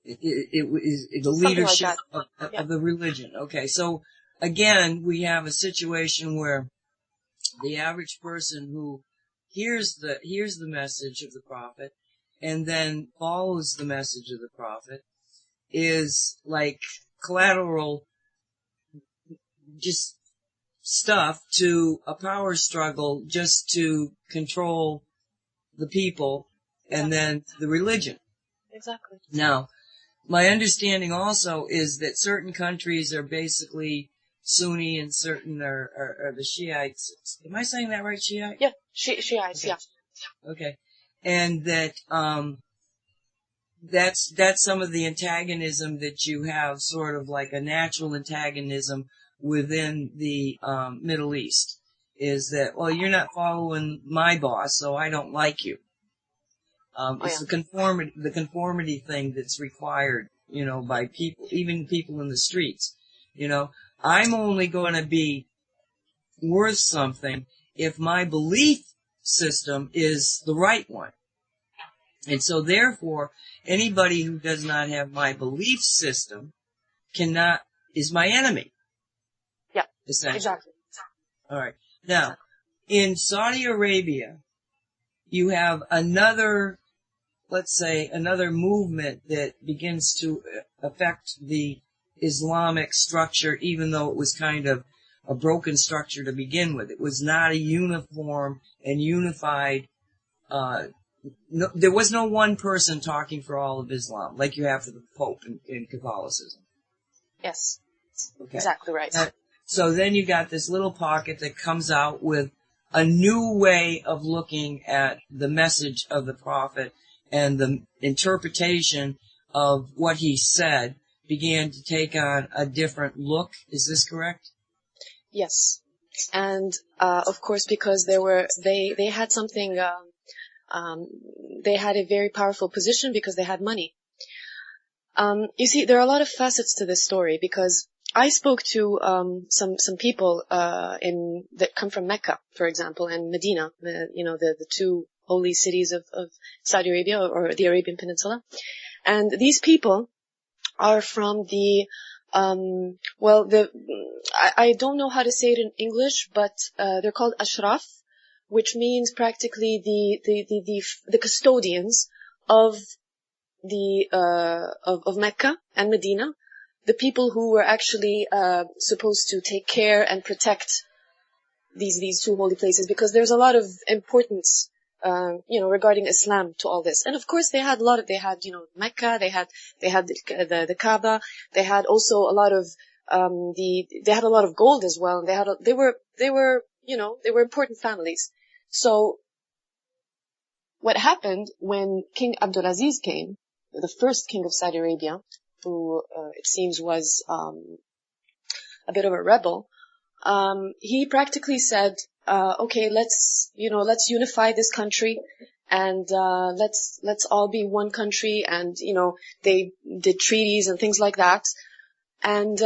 It was the leadership of the religion. Okay, so again, we have a situation where the average person who hears the message of the prophet and then follows the message of the prophet is like collateral, just stuff to a power struggle just to control the people and then the religion. Exactly. Now, my understanding also is that certain countries are basically Sunni and certain are the Shiites. Am I saying that right, Shiite? Yeah, Shiites, okay. yeah. Okay. And that, that's some of the antagonism that you have, sort of like a natural antagonism within the, Middle East, is that, well, you're not following my boss, so I don't like you. It's the conformity thing that's required, by people, even people in the streets. I'm only going to be worth something if my belief system is the right one. And so therefore, anybody who does not have my belief system is my enemy. Yeah, essentially. Exactly. All right. Now, in Saudi Arabia, you have another movement that begins to affect the Islamic structure, even though it was kind of a broken structure to begin with. It was not a uniform and unified, there was no one person talking for all of Islam, like you have for the Pope in Catholicism. Yes. Okay. Exactly right. So then you got this little pocket that comes out with a new way of looking at the message of the prophet, and the interpretation of what he said began to take on a different look. Is this correct? Yes. And, of course, because they had something, they had a very powerful position because they had money. You see, there are a lot of facets to this story because I spoke to, some people, that come from Mecca, for example, and Medina, the two holy cities of Saudi Arabia or the Arabian Peninsula. And these people are from I don't know how to say it in English, but they're called Ashraf, which means practically the custodians of of Mecca and Medina, the people who were actually supposed to take care and protect these two holy places, because there's a lot of importance regarding Islam to all this. And of course they had Mecca, they had the Kaaba, they had also a lot of they had a lot of gold as well, and they were important families. So what happened when King Abdulaziz came, the first king of Saudi Arabia, who it seems was a bit of a rebel, he practically said, okay, let's unify this country, and let's all be one country, and they did treaties and things like that, and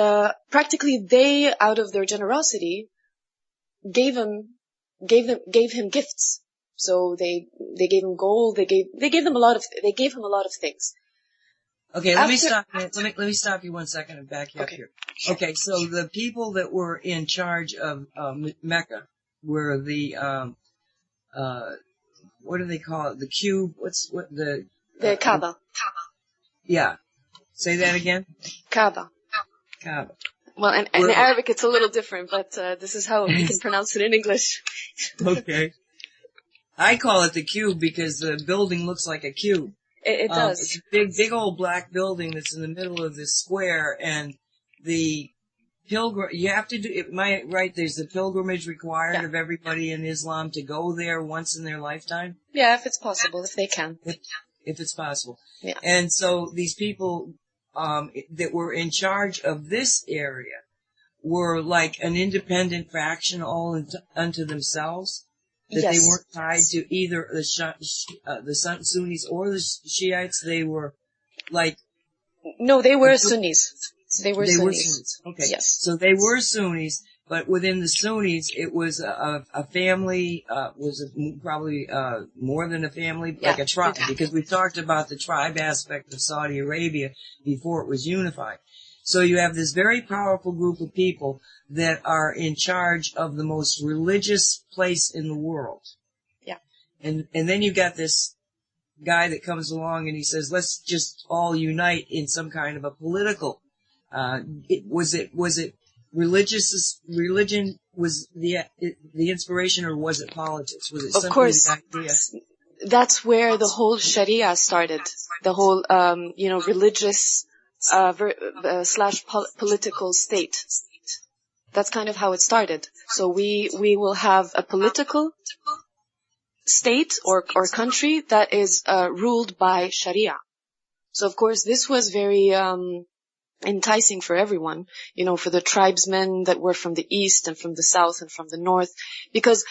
practically they, out of their generosity, gave him gifts. So they gave him gold, they gave him a lot of things. Okay, let me stop you 1 second and back you up here. Okay, so the people that were in charge of Mecca were the what do they call it? The cube? The Kaaba. Yeah. Say that again? Kaaba. Kaaba. Well, in Arabic it's a little different, but this is how you can pronounce it in English. Okay. I call it the cube because the building looks like a cube. It does. It's a big old black building that's in the middle of this square, and the you have to do, there's the pilgrimage required of everybody in Islam to go there once in their lifetime? Yeah, if it's possible, if they can. If it's possible. Yeah. And so these people, that were in charge of this area were like an independent faction all unto themselves. That they weren't tied to either the Sunnis or the Shiites. They were like... No, they were Sunnis. They were Sunnis. Okay. Yes. So they were Sunnis, but within the Sunnis, it was a family, probably more than a family, like a tribe, because we talked about the tribe aspect of Saudi Arabia before it was unified. So you have this very powerful group of people that are in charge of the most religious place in the world. Yeah. And then you got this guy that comes along and he says, let's just all unite in some kind of a political, was it religion was the inspiration, or was it politics? Was it simply, of course, the idea? That's where the whole Sharia started. The whole, religious, / political state. That's kind of how it started. So we will have a political state or country that is ruled by Sharia. So of course this was very enticing for everyone, for the tribesmen that were from the east and from the south and from the north, because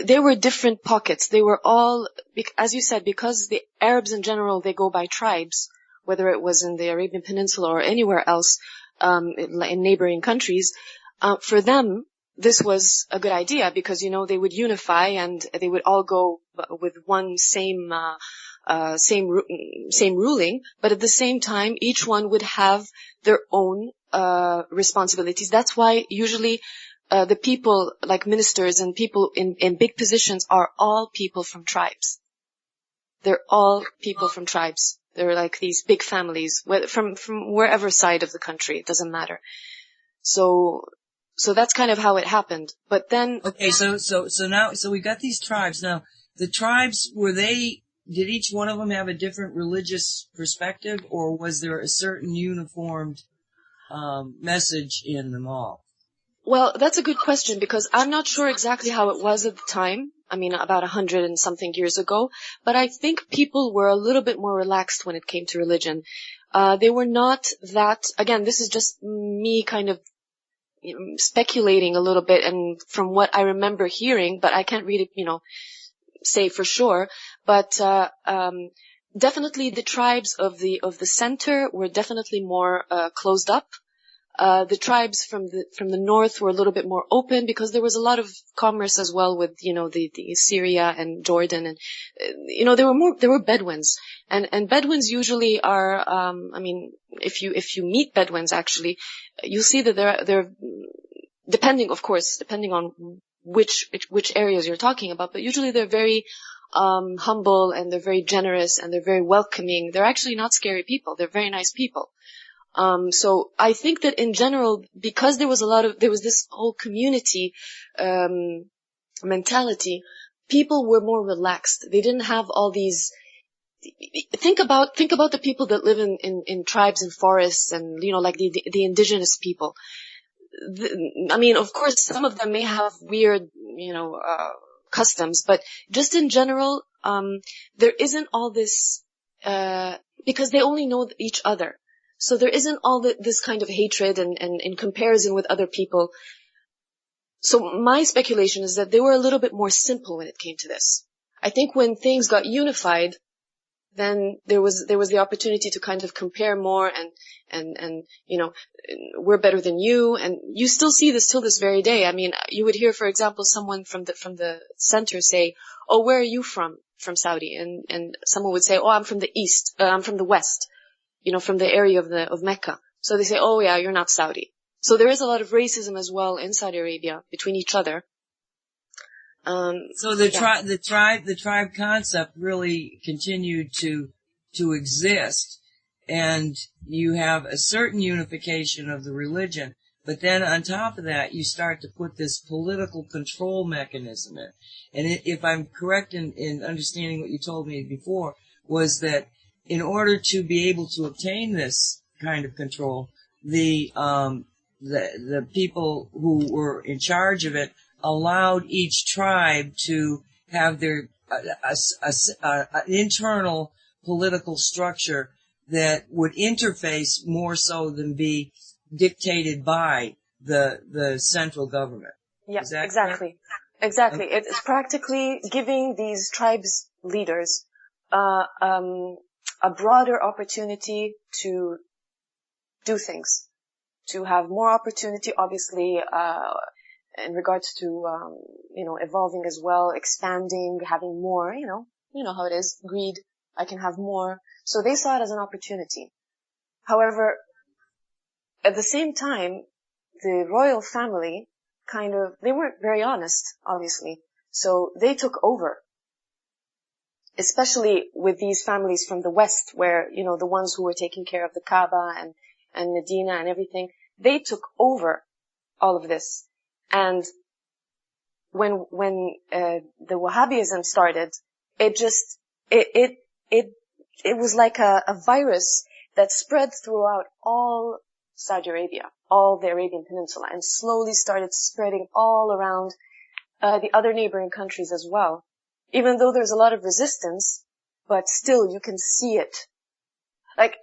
there were different pockets. They were all, as you said, because the Arabs in general, they go by tribes, whether it was in the Arabian Peninsula or anywhere else, in neighboring countries. For them, this was a good idea because, they would unify and they would all go with one same ruling, but at the same time, each one would have their own responsibilities. That's why usually the people, like ministers and people in big positions, are all people from tribes. They're all people from tribes. They're like these big families, from wherever side of the country. It doesn't matter. So that's kind of how it happened. But then, okay, so we got these tribes. Now, the tribes, did each one of them have a different religious perspective, or was there a certain uniformed message in them all? Well, that's a good question because I'm not sure exactly how it was at the time. I mean, about 100 and something years ago. But I think people were a little bit more relaxed when it came to religion. They were not that, again, this is just me kind of speculating a little bit and from what I remember hearing, but I can't really, say for sure. But definitely the tribes of the center were definitely more closed up. The tribes from the north were a little bit more open because there was a lot of commerce as well with, the Syria and Jordan and, there were Bedouins and Bedouins usually are, if you meet Bedouins actually, you'll see that they're depending on which areas you're talking about, but usually they're very, humble and they're very generous and they're very welcoming. They're actually not scary people. They're very nice people. So I think that in general, because there was this whole community, mentality, people were more relaxed. They didn't have all these, think about the people that live in tribes and forests and, like the indigenous people. Of course, some of them may have weird, customs, but just in general, there isn't all this, because they only know each other. So there isn't all this kind of hatred and in comparison with other people. So my speculation is that they were a little bit more simple when it came to this. I think when things got unified, then there was the opportunity to kind of compare more and we're better than you, and you still see this till this very day. I mean, you would hear, for example, someone from the center say, "Oh, where are you from Saudi?" And someone would say, "Oh, I'm from the east. I'm from the west. From the area of Mecca." So they say, "Oh yeah, you're not Saudi." So there is a lot of racism as well in Saudi Arabia between each other. So the tribe concept really continued to exist, and you have a certain unification of the religion, but then on top of that, you start to put this political control mechanism in. And if I'm correct in understanding what you told me before, was that in order to be able to obtain this kind of control, the people who were in charge of it allowed each tribe to have their internal political structure that would interface more so than be dictated by the central government. Yeah, Is that exactly. correct? Exactly. Okay. It's practically giving these tribes leaders a broader opportunity to do things, to have more opportunity, obviously, in regards to, evolving as well, expanding, having more, you know how it is, greed, I can have more. So they saw it as an opportunity. However, at the same time, the royal family they weren't very honest, obviously. So they took over, especially with these families from the West, where, the ones who were taking care of the Kaaba and Medina and everything, they took over all of this. And when the Wahhabism started, it was like a virus that spread throughout all Saudi Arabia, all the Arabian Peninsula, and slowly started spreading all around the other neighboring countries as well. Even though there's a lot of resistance, but still you can see it. Like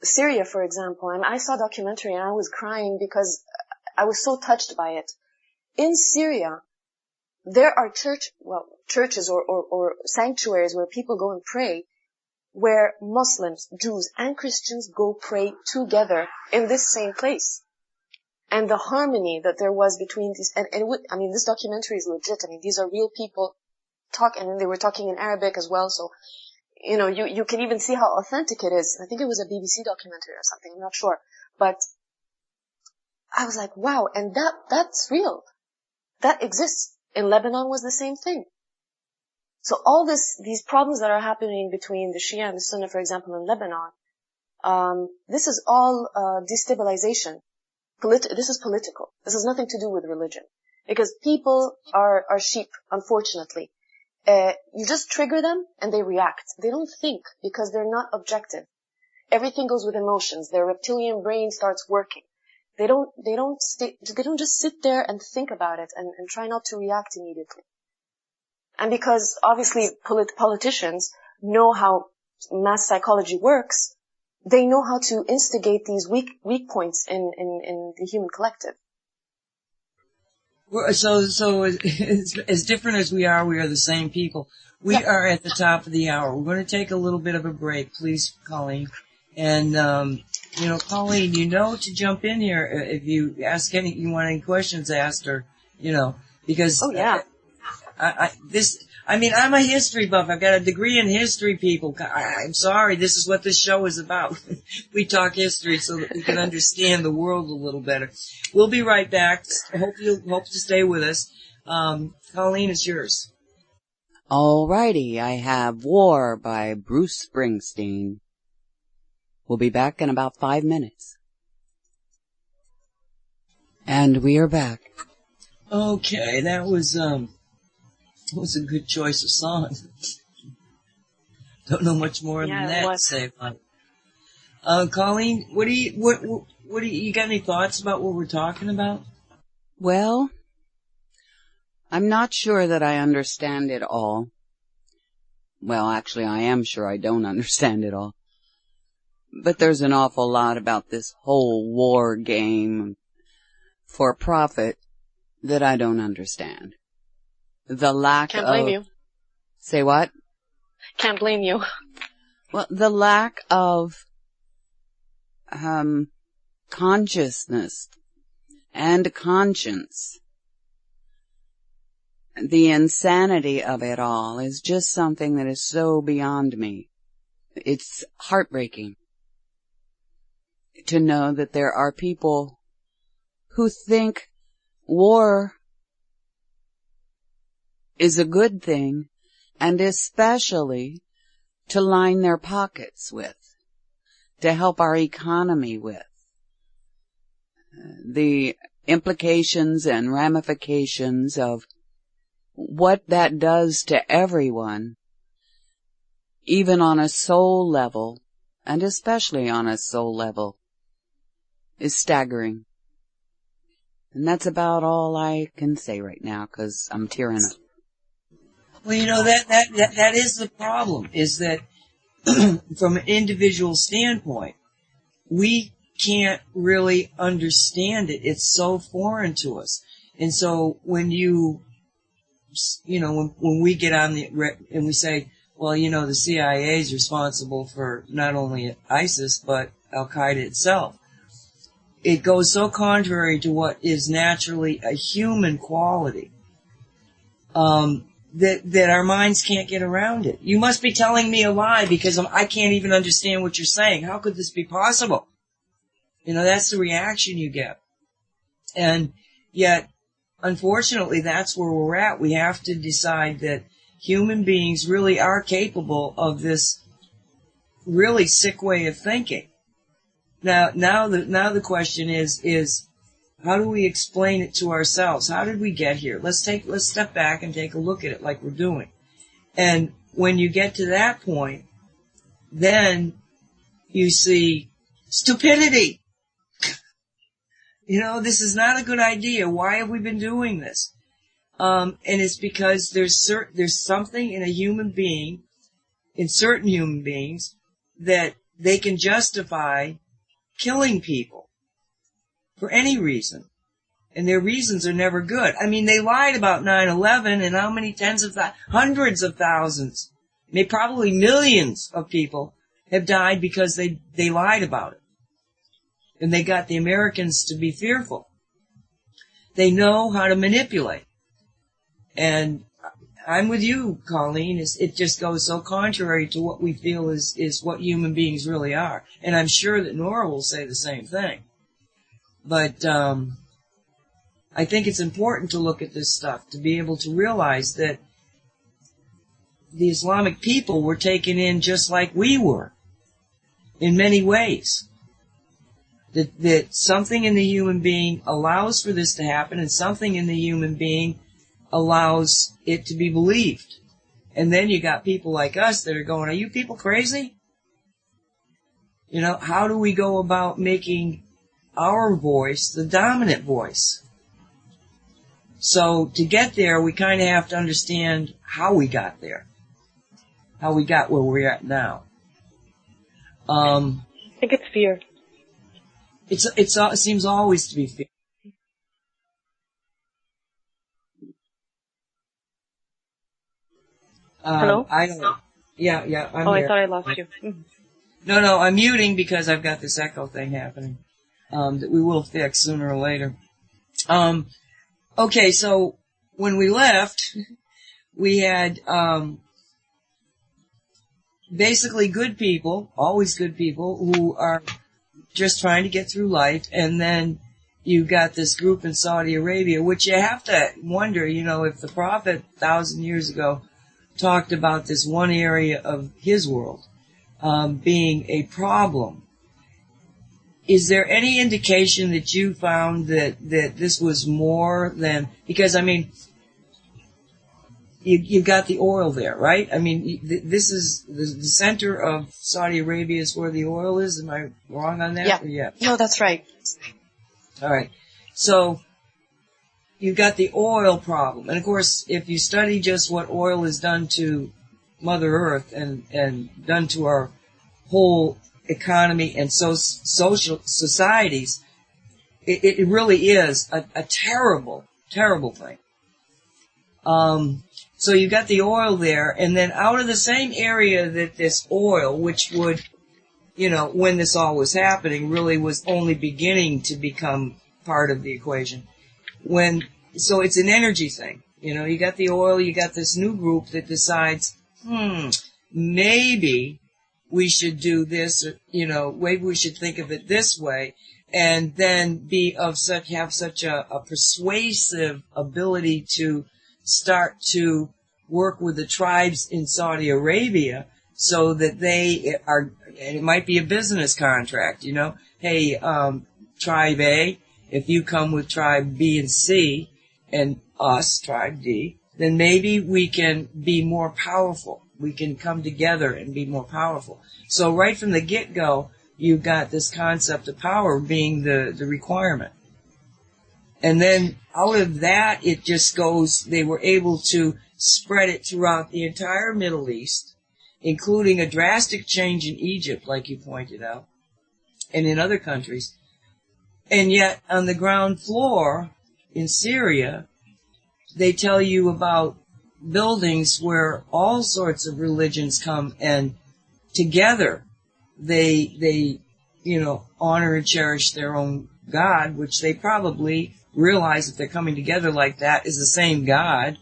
Syria, for example, and I saw a documentary and I was crying because I was so touched by it. In Syria, there are churches or sanctuaries where people go and pray, where Muslims, Jews, and Christians go pray together in this same place. And the harmony that there was between these, this documentary is legit. These are real people and they were talking in Arabic as well, so, you can even see how authentic it is. I think it was a BBC documentary or something, I'm not sure. But I was like, wow, and that's real. That exists. In Lebanon was the same thing. So all these problems that are happening between the Shia and the Sunni, for example, in Lebanon, this is all destabilization. This is political. This has nothing to do with religion. Because people are sheep, unfortunately. You just trigger them and they react. They don't think because they're not objective. Everything goes with emotions. Their reptilian brain starts working. They don't just sit there and think about it and try not to react immediately. And because obviously politicians know how mass psychology works, they know how to instigate these weak points in the human collective. So as different as we are the same people. We are at the top of the hour. We're going to take a little bit of a break, please, Colleen. And, Colleen, to jump in here if you you want any questions asked or, because. Oh, yeah. I'm a history buff. I've got a degree in history, people. I'm sorry. This is what this show is about. We talk history so that we can understand the world a little better. We'll be right back. Hope to stay with us. Colleen, it's yours. Alrighty, I have War by Bruce Springsteen. We'll be back in about 5 minutes. And we are back. Okay, that was a good choice of song. Don't know much more than that to say about it. Colleen, what do you got any thoughts about what we're talking about? Well, I'm not sure that I understand it all. Well, actually, I am sure I don't understand it all. But there's an awful lot about this whole war game for profit that I don't understand. The lack of... Can't blame you. Say what? Can't blame you. Well, the lack of consciousness and conscience. The insanity of it all is just something that is so beyond me. It's heartbreaking to know that there are people who think war is a good thing, and especially to line their pockets with, to help our economy with. The implications and ramifications of what that does to everyone, even on a soul level, and especially on a soul level, is staggering. And that's about all I can say right now, because I'm tearing up. Well, that is the problem, is that from an individual standpoint, we can't really understand it. It's so foreign to us. And so when when we get on and we say, well, the CIA is responsible for not only ISIS, but Al-Qaeda itself, it goes so contrary to what is naturally a human quality, that our minds can't get around it. You must be telling me a lie because I can't even understand what you're saying. How could this be possible? That's the reaction you get. And yet, unfortunately, that's where we're at. We have to decide that human beings really are capable of this really sick way of thinking. Now the question is how do we explain it to ourselves? How did we get here? Let's step back and take a look at it like we're doing. And when you get to that point, then you see stupidity. This is not a good idea. Why have we been doing this? And it's because there's something in a human being, in certain human beings, that they can justify killing people for any reason. And their reasons are never good. I mean, they lied about 9/11, and how many hundreds of thousands, maybe probably millions of people have died because they lied about it. And they got the Americans to be fearful. They know how to manipulate. And I'm with you, Colleen. It just goes so contrary to what we feel is what human beings really are. And I'm sure that Nora will say the same thing. But I think it's important to look at this stuff, to be able to realize that the Islamic people were taken in just like we were, in many ways. That something in the human being allows for this to happen, and something in the human being allows it to be believed. And then you got people like us that are going, are you people crazy? How do we go about making our voice the dominant voice? So to get there, we kind of have to understand how we got there, how we got where we're at now. I think it's fear. It seems always to be fear. Hello? I don't know. Yeah, I'm here. I thought I lost you. Mm-hmm. No, I'm muting because I've got this echo thing happening, that we will fix sooner or later. Okay, so when we left, we had, basically good people, always good people, who are just trying to get through life, and then you got this group in Saudi Arabia, which you have to wonder, if the Prophet 1,000 years ago talked about this one area of his world being a problem. Is there any indication that you found that this was more than, because I mean, you've got the oil there, right? I mean, this is the center of Saudi Arabia is where the oil is. Am I wrong on that? Yeah. No, that's right. All right. So you've got the oil problem. And of course, if you study just what oil has done to Mother Earth and done to our whole economy and social societies, it really is a terrible, terrible thing. So you've got the oil there, and then out of the same area that this oil, which would, when this all was happening, really was only beginning to become part of the equation. So it's an energy thing. You got the oil, you got this new group that decides, maybe we should do this, maybe we should think of it this way, and then have such a persuasive ability to start to work with the tribes in Saudi Arabia so that they are, and it might be a business contract, you know, hey, tribe A, if you come with tribe B and C and us, tribe D, then maybe we can be more powerful. We can come together and be more powerful. So right from the get-go, you've got this concept of power being the requirement. And then out of that, it just goes, they were able to spread it throughout the entire Middle East, including a drastic change in Egypt, like you pointed out, and in other countries. And yet, on the ground floor in Syria, they tell you about buildings where all sorts of religions come and together they honor and cherish their own God, which they probably realize if they're coming together like that is the same God.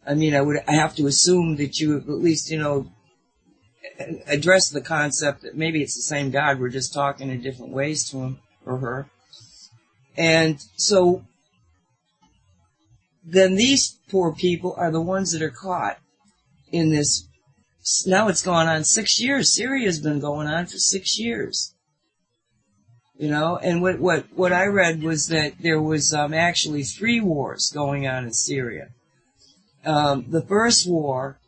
I mean, I have to assume that you at least, address the concept that maybe it's the same God, we're just talking in different ways to him or her. And so then these poor people are the ones that are caught in this. Now it's gone on 6 years. Syria's been going on for 6 years. And what I read was that there was actually 3 wars going on in Syria. The first war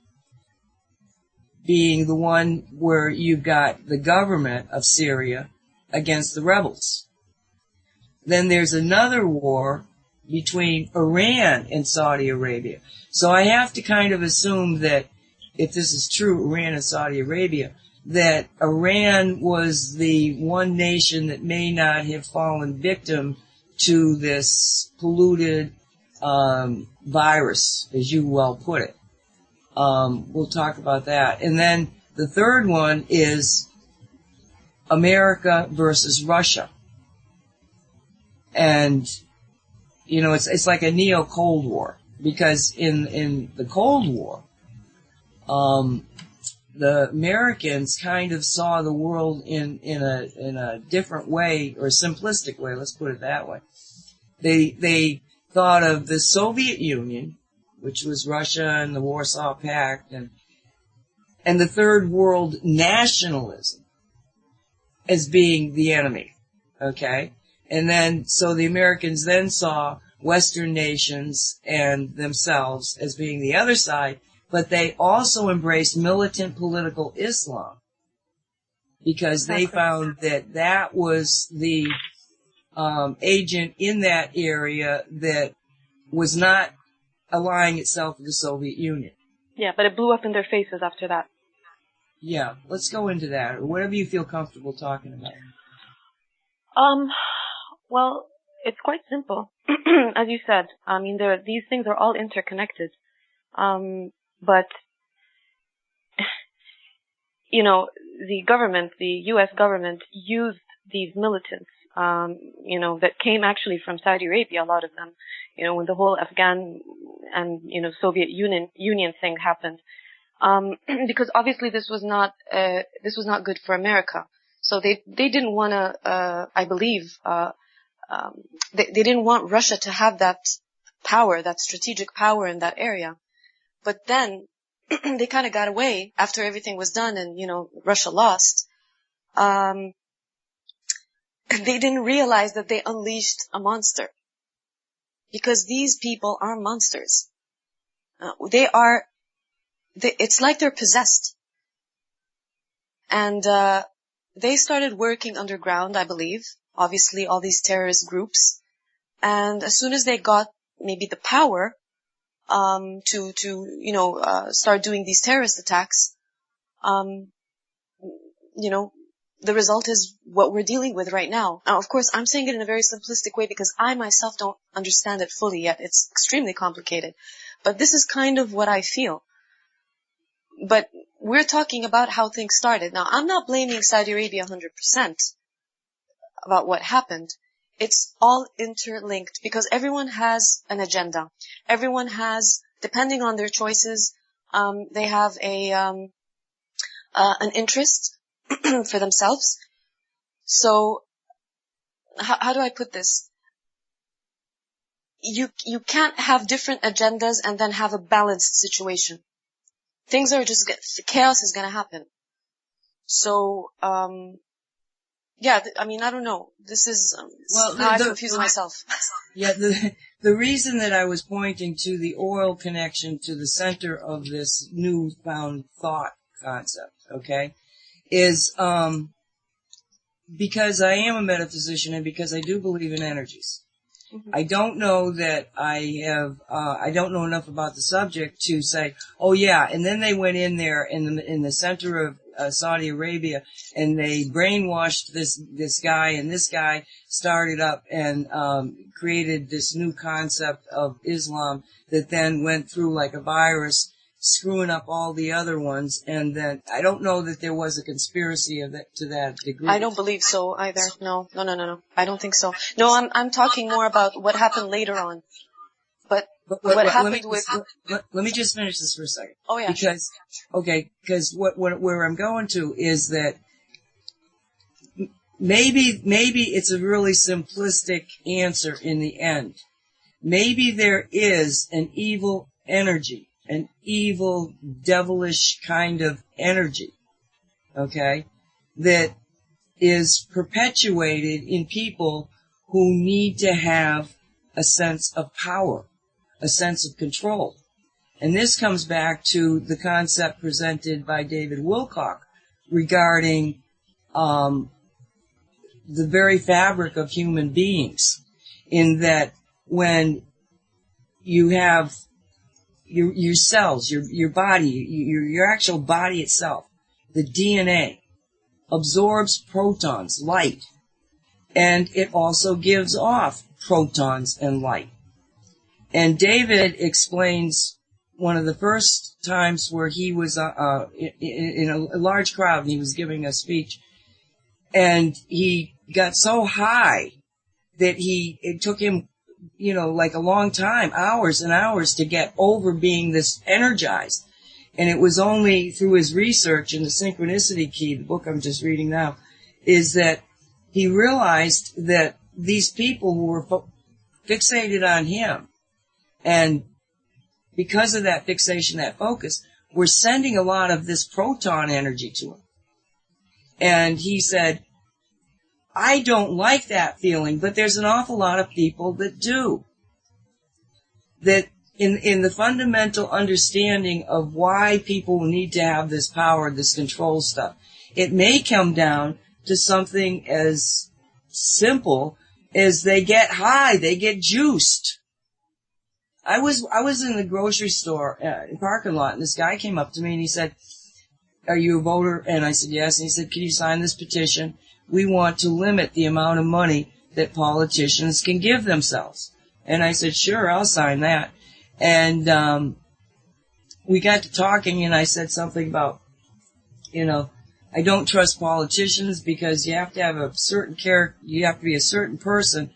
being the one where you've got the government of Syria against the rebels. Then there's another war between Iran and Saudi Arabia. So I have to kind of assume that if this is true, Iran and Saudi Arabia, that Iran was the one nation that may not have fallen victim to this polluted virus, as you well put it. We'll talk about that. And then the third one is America versus Russia. And, it's like a neo-Cold War, because in the Cold War, the Americans kind of saw the world in a different way, or a simplistic way, let's put it that way. They thought of the Soviet Union, which was Russia and the Warsaw Pact, and the Third World nationalism as being the enemy, okay? And then, so the Americans then saw Western nations and themselves as being the other side, but they also embraced militant political Islam because they found that was the agent in that area that was not allying itself with the Soviet Union. Yeah, but it blew up in their faces after that. Yeah, let's go into that, or whatever you feel comfortable talking about. Well, it's quite simple. As you said, I mean, these things are all interconnected. But, the government, the U.S. government used these militants, that came actually from Saudi Arabia, a lot of them, when the whole Afghan and, Soviet Union thing happened. Because obviously this was not good for America. So they didn't want to, I believe, they didn't want Russia to have that power, that strategic power in that area. But then they kind of got away after everything was done and, Russia lost. They didn't realize that they unleashed a monster. Because these people are monsters. It's like they're possessed. And, they started working underground, I believe. Obviously, all these terrorist groups. And as soon as they got maybe the power, to start doing these terrorist attacks, the result is what we're dealing with right now. Now, of course, I'm saying it in a very simplistic way because I myself don't understand it fully yet. It's extremely complicated. But this is kind of what I feel. But we're talking about how things started. Now, I'm not blaming Saudi Arabia 100% about what happened. It's all interlinked because everyone has an agenda. Everyone has, depending on their choices, they have an interest for themselves. So, how do I put this? you can't have different agendas and then have a balanced situation. Things are just, chaos is gonna happen. So, yeah, I mean, I don't know. This is how I confuse myself. Yeah, the reason that I was pointing to the oil connection to the center of this newfound thought concept, okay, is because I am a metaphysician and because I do believe in energies. Mm-hmm. I don't know that I don't know enough about the subject to say, oh yeah, and then they went in there in the center of Saudi Arabia and they brainwashed this guy, and this guy started up and created this new concept of Islam that then went through like a virus, screwing up all the other ones. And then I don't know that there was a conspiracy to that degree. I don't believe so either. No. I don't think so. No, I'm talking more about what happened later on. But what happened let me just finish this for a second. Oh yeah. Because where I'm going to is that maybe it's a really simplistic answer in the end. Maybe there is an evil energy, an evil, devilish kind of energy, okay, that is perpetuated in people who need to have a sense of power, a sense of control. And this comes back to the concept presented by David Wilcock regarding the very fabric of human beings, in that when you have your cells, your body, your actual body itself, the DNA, absorbs protons, light, and it also gives off protons and light. And David explains one of the first times where he was in a large crowd and he was giving a speech, and he got so high that it took him, like a long time, hours and hours, to get over being this energized. And it was only through his research in the Synchronicity Key, the book I'm just reading now, is that he realized that these people who were fixated on him, and because of that fixation, that focus, were sending a lot of this proton energy to him. And he said, I don't like that feeling, but there's an awful lot of people that do. That in the fundamental understanding of why people need to have this power, this control stuff, it may come down to something as simple as they get high, they get juiced. I was in the grocery store parking lot, and this guy came up to me and he said, are you a voter? And I said, yes. And he said, can you sign this petition? We want to limit the amount of money that politicians can give themselves. And I said, sure, I'll sign that. And we got to talking, and I said something about, I don't trust politicians because you have to have a certain character, you have to be a certain person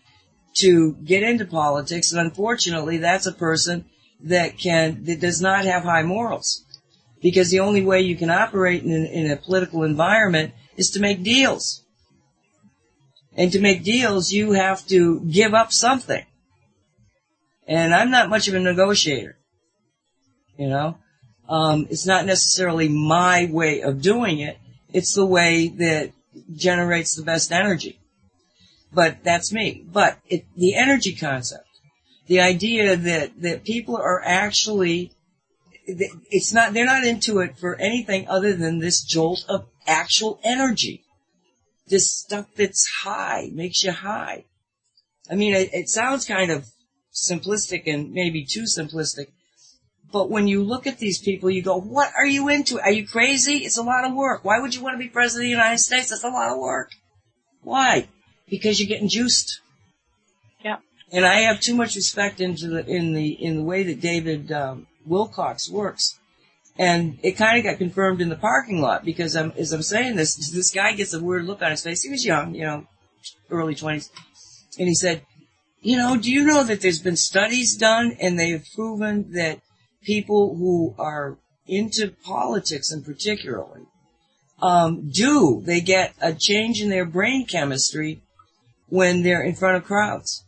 to get into politics, and unfortunately that's a person that does not have high morals. Because the only way you can operate in a political environment is to make deals. And to make deals, you have to give up something. And I'm not much of a negotiator. It's not necessarily my way of doing it. It's the way that generates the best energy. But that's me. But the energy concept, the idea that people are actually, they're not into it for anything other than this jolt of actual energy. This stuff that's high, makes you high. I mean, it sounds kind of simplistic and maybe too simplistic, but when you look at these people, you go, what are you into? Are you crazy? It's a lot of work. Why would you want to be president of the United States? That's a lot of work. Why? Because you're getting juiced. Yeah. And I have too much respect in the way that David Wilcox works. And it kind of got confirmed in the parking lot because as I'm saying this guy gets a weird look on his face. He was young, early 20s. And he said, do you know that there's been studies done and they have proven that people who are into politics in particularly, they get a change in their brain chemistry when they're in front of crowds.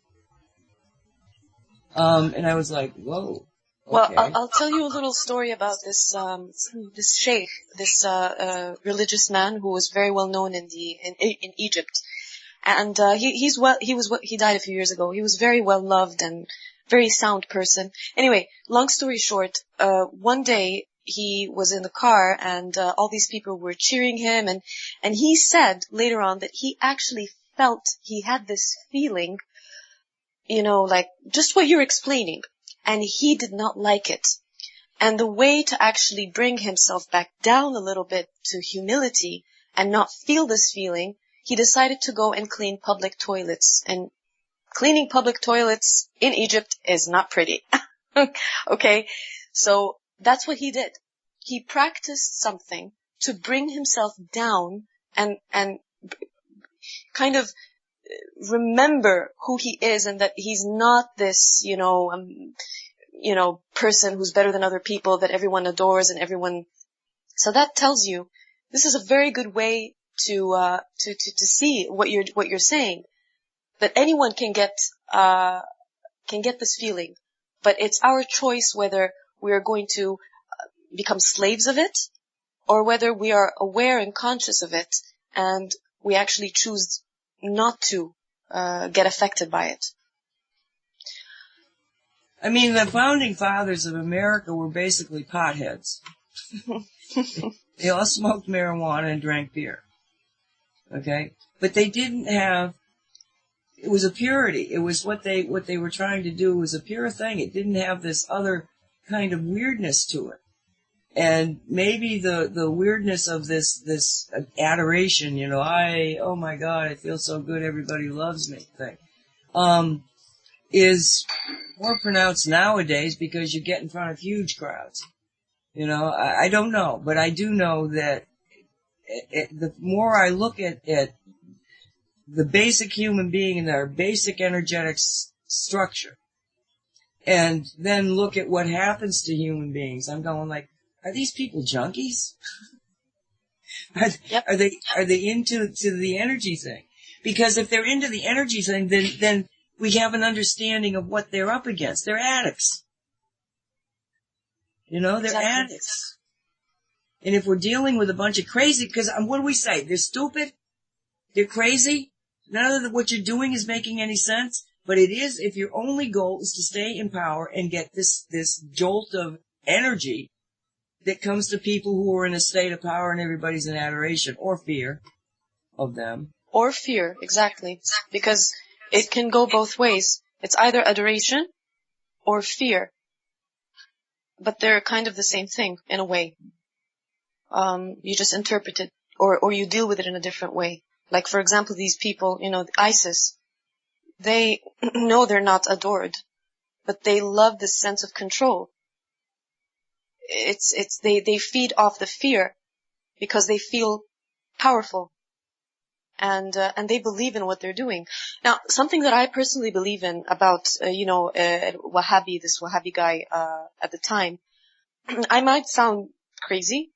And I was like, whoa. Well, Okay. I'll tell you a little story about this sheikh, this religious man who was very well known in Egypt, and he died a few years ago. He was very well loved and very sound person. Anyway, long story short, one day he was in the car and all these people were cheering him, and he said later on that he actually felt he had this feeling, like just what you're explaining. And he did not like it. And the way to actually bring himself back down a little bit to humility and not feel this feeling, he decided to go and clean public toilets. And cleaning public toilets in Egypt is not pretty. Okay? So that's what he did. He practiced something to bring himself down and kind of remember who he is and that he's not this, person who's better than other people that everyone adores and everyone. So that tells you this is a very good way to see what you're saying, that anyone can get this feeling, but it's our choice whether we are going to become slaves of it or whether we are aware and conscious of it and we actually choose not to get affected by it. I mean, the founding fathers of America were basically potheads. They all smoked marijuana and drank beer. Okay? But they didn't have, it was a purity. It was what they were trying to do was a pure thing. It didn't have this other kind of weirdness to it. And maybe the weirdness of this adoration, oh my God, I feel so good, everybody loves me thing, is more pronounced nowadays because you get in front of huge crowds. I don't know, but I do know that the more I look at the basic human being and their basic energetic structure, and then look at what happens to human beings, I'm going like, are these people junkies? Are they into the energy thing? Because if they're into the energy thing, then we have an understanding of what they're up against. They're addicts. They're Exactly. addicts. And if we're dealing with a bunch of crazy, because what do we say? They're stupid? They're crazy? None of what you're doing is making any sense. But it is, if your only goal is to stay in power and get this jolt of energy that comes to people who are in a state of power and everybody's in adoration or fear of them. Or fear, exactly. Because it can go both ways. It's either adoration or fear. But they're kind of the same thing, in a way. You just interpret it, or you deal with it in a different way. Like, for example, these people, ISIS, they know they're not adored, but they love this sense of control. They feed off the fear because they feel powerful. And they believe in what they're doing. Now, something that I personally believe in about, Wahhabi, this Wahhabi guy, at the time, I might sound crazy,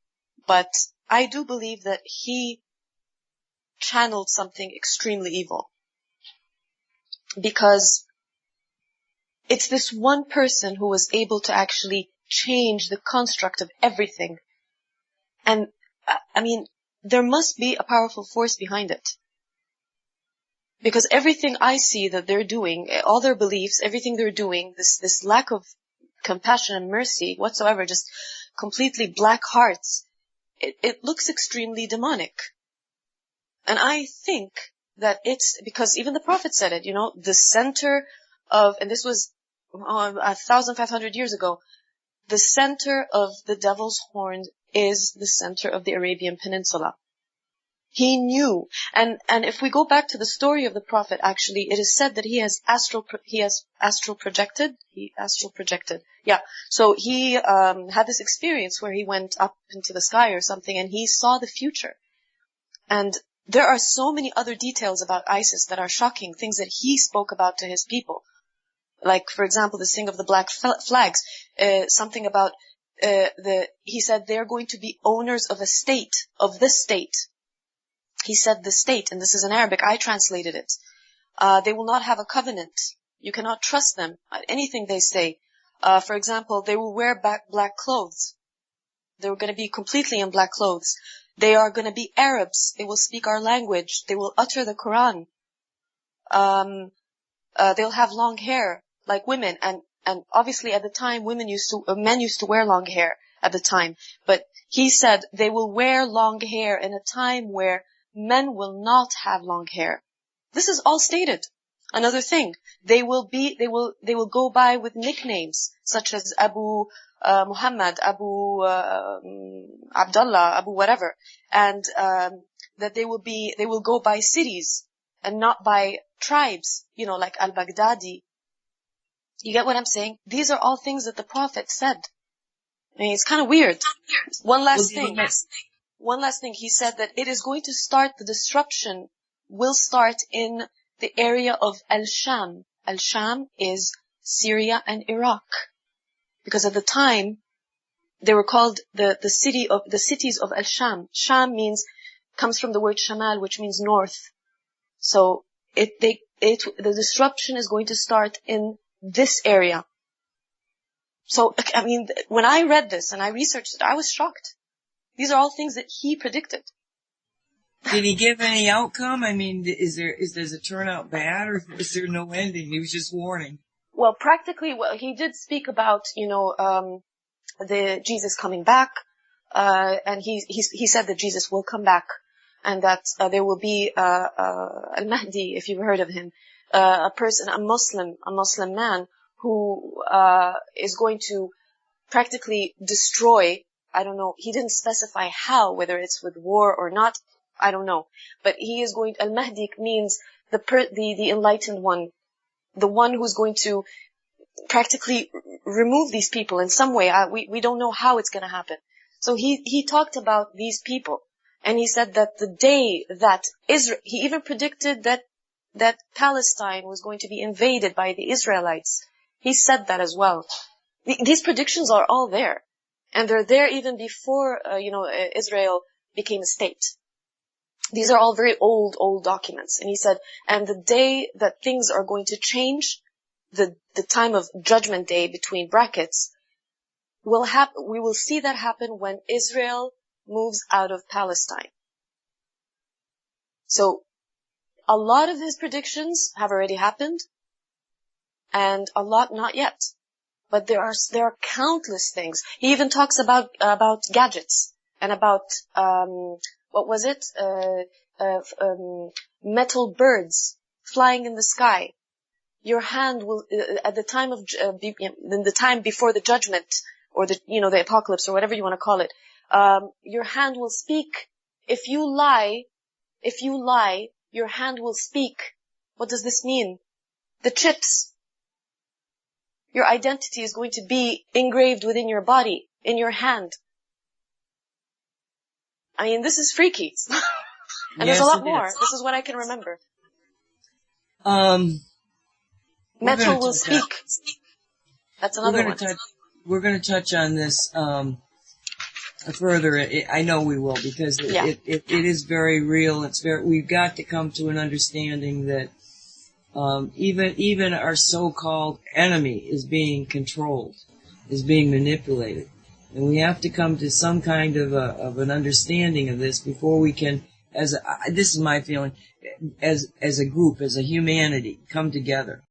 but I do believe that he channeled something extremely evil. Because it's this one person who was able to actually change the construct of everything. And, there must be a powerful force behind it. Because everything I see that they're doing, all their beliefs, everything they're doing, this lack of compassion and mercy whatsoever, just completely black hearts, it looks extremely demonic. And I think that it's because even the Prophet said it, the center of, and this was 1,500 years ago, the center of the devil's horn is the center of the Arabian Peninsula. He knew. And if we go back to the story of the Prophet, actually, it is said that he has astral projected. Yeah. So he, had this experience where he went up into the sky or something and he saw the future. And there are so many other details about ISIS that are shocking, things that he spoke about to his people. Like, for example, this thing of the black flags, something about, he said they're going to be owners of a state, of this state. He said the state, and this is in Arabic, I translated it. They will not have a covenant. You cannot trust them. Anything they say. For example, they will wear black clothes. They were going to be completely in black clothes. They are going to be Arabs. They will speak our language. They will utter the Quran. They'll have long hair like women, and obviously at the time men used to wear long hair at the time. But he said they will wear long hair in a time where men will not have long hair. This is all stated. Another thing, they will go by with nicknames such as Abu Muhammad, Abu Abdullah, Abu whatever, and that they will go by cities and not by tribes, like al-Baghdadi. You get what I'm saying? These are all things that the Prophet said. I mean, it's kind of weird. One last thing. He said that it is going to start, the disruption will start in the area of Al-Sham. Al-Sham is Syria and Iraq. Because at the time, they were called the cities of Al-Sham. Sham comes from the word Shamal, which means north. So the disruption is going to start in this area. So, I mean, when I read this and I researched it, I was shocked. These are all things that he predicted. Did he give any outcome? I mean, does it turn out bad, or is there no ending? He was just warning. Well, practically, he did speak about, the Jesus coming back, and he said that Jesus will come back, and that there will be Al-Mahdi, if you've heard of him, a Muslim man who is going to practically destroy. I don't know. He didn't specify how, whether it's with war or not. I don't know. But he is going. Al-Mahdi means the enlightened one, the one who's going to practically remove these people in some way. We don't know how it's going to happen. So he talked about these people, and he said that the day that Israel, he even predicted that Palestine was going to be invaded by the Israelites. He said that as well. These predictions are all there, and they're there even before Israel became a state. These are all very old documents. And he said, and the day that things are going to change, the time of Judgment Day between brackets, we will see that happen when Israel moves out of Palestine. So, a lot of his predictions have already happened, and a lot not yet. But there are countless things. He even talks about gadgets, and about, what was it? Metal birds flying in the sky. Your hand will, at the time of, in the time before the judgment, or the apocalypse, or whatever you want to call it, your hand will speak. If you lie, your hand will speak. What does this mean? The chips. Your identity is going to be engraved within your body, in your hand. I mean, this is freaky. And there's a lot more. This is what I can remember. Metal will speak. That's another one. We're going to touch on this further. I know we will, because it is very real. We've got to come to an understanding that even our so-called enemy is being controlled, is being manipulated. And we have to come to some kind of an understanding of this before we can, this is my feeling, as a group, as a humanity, come together.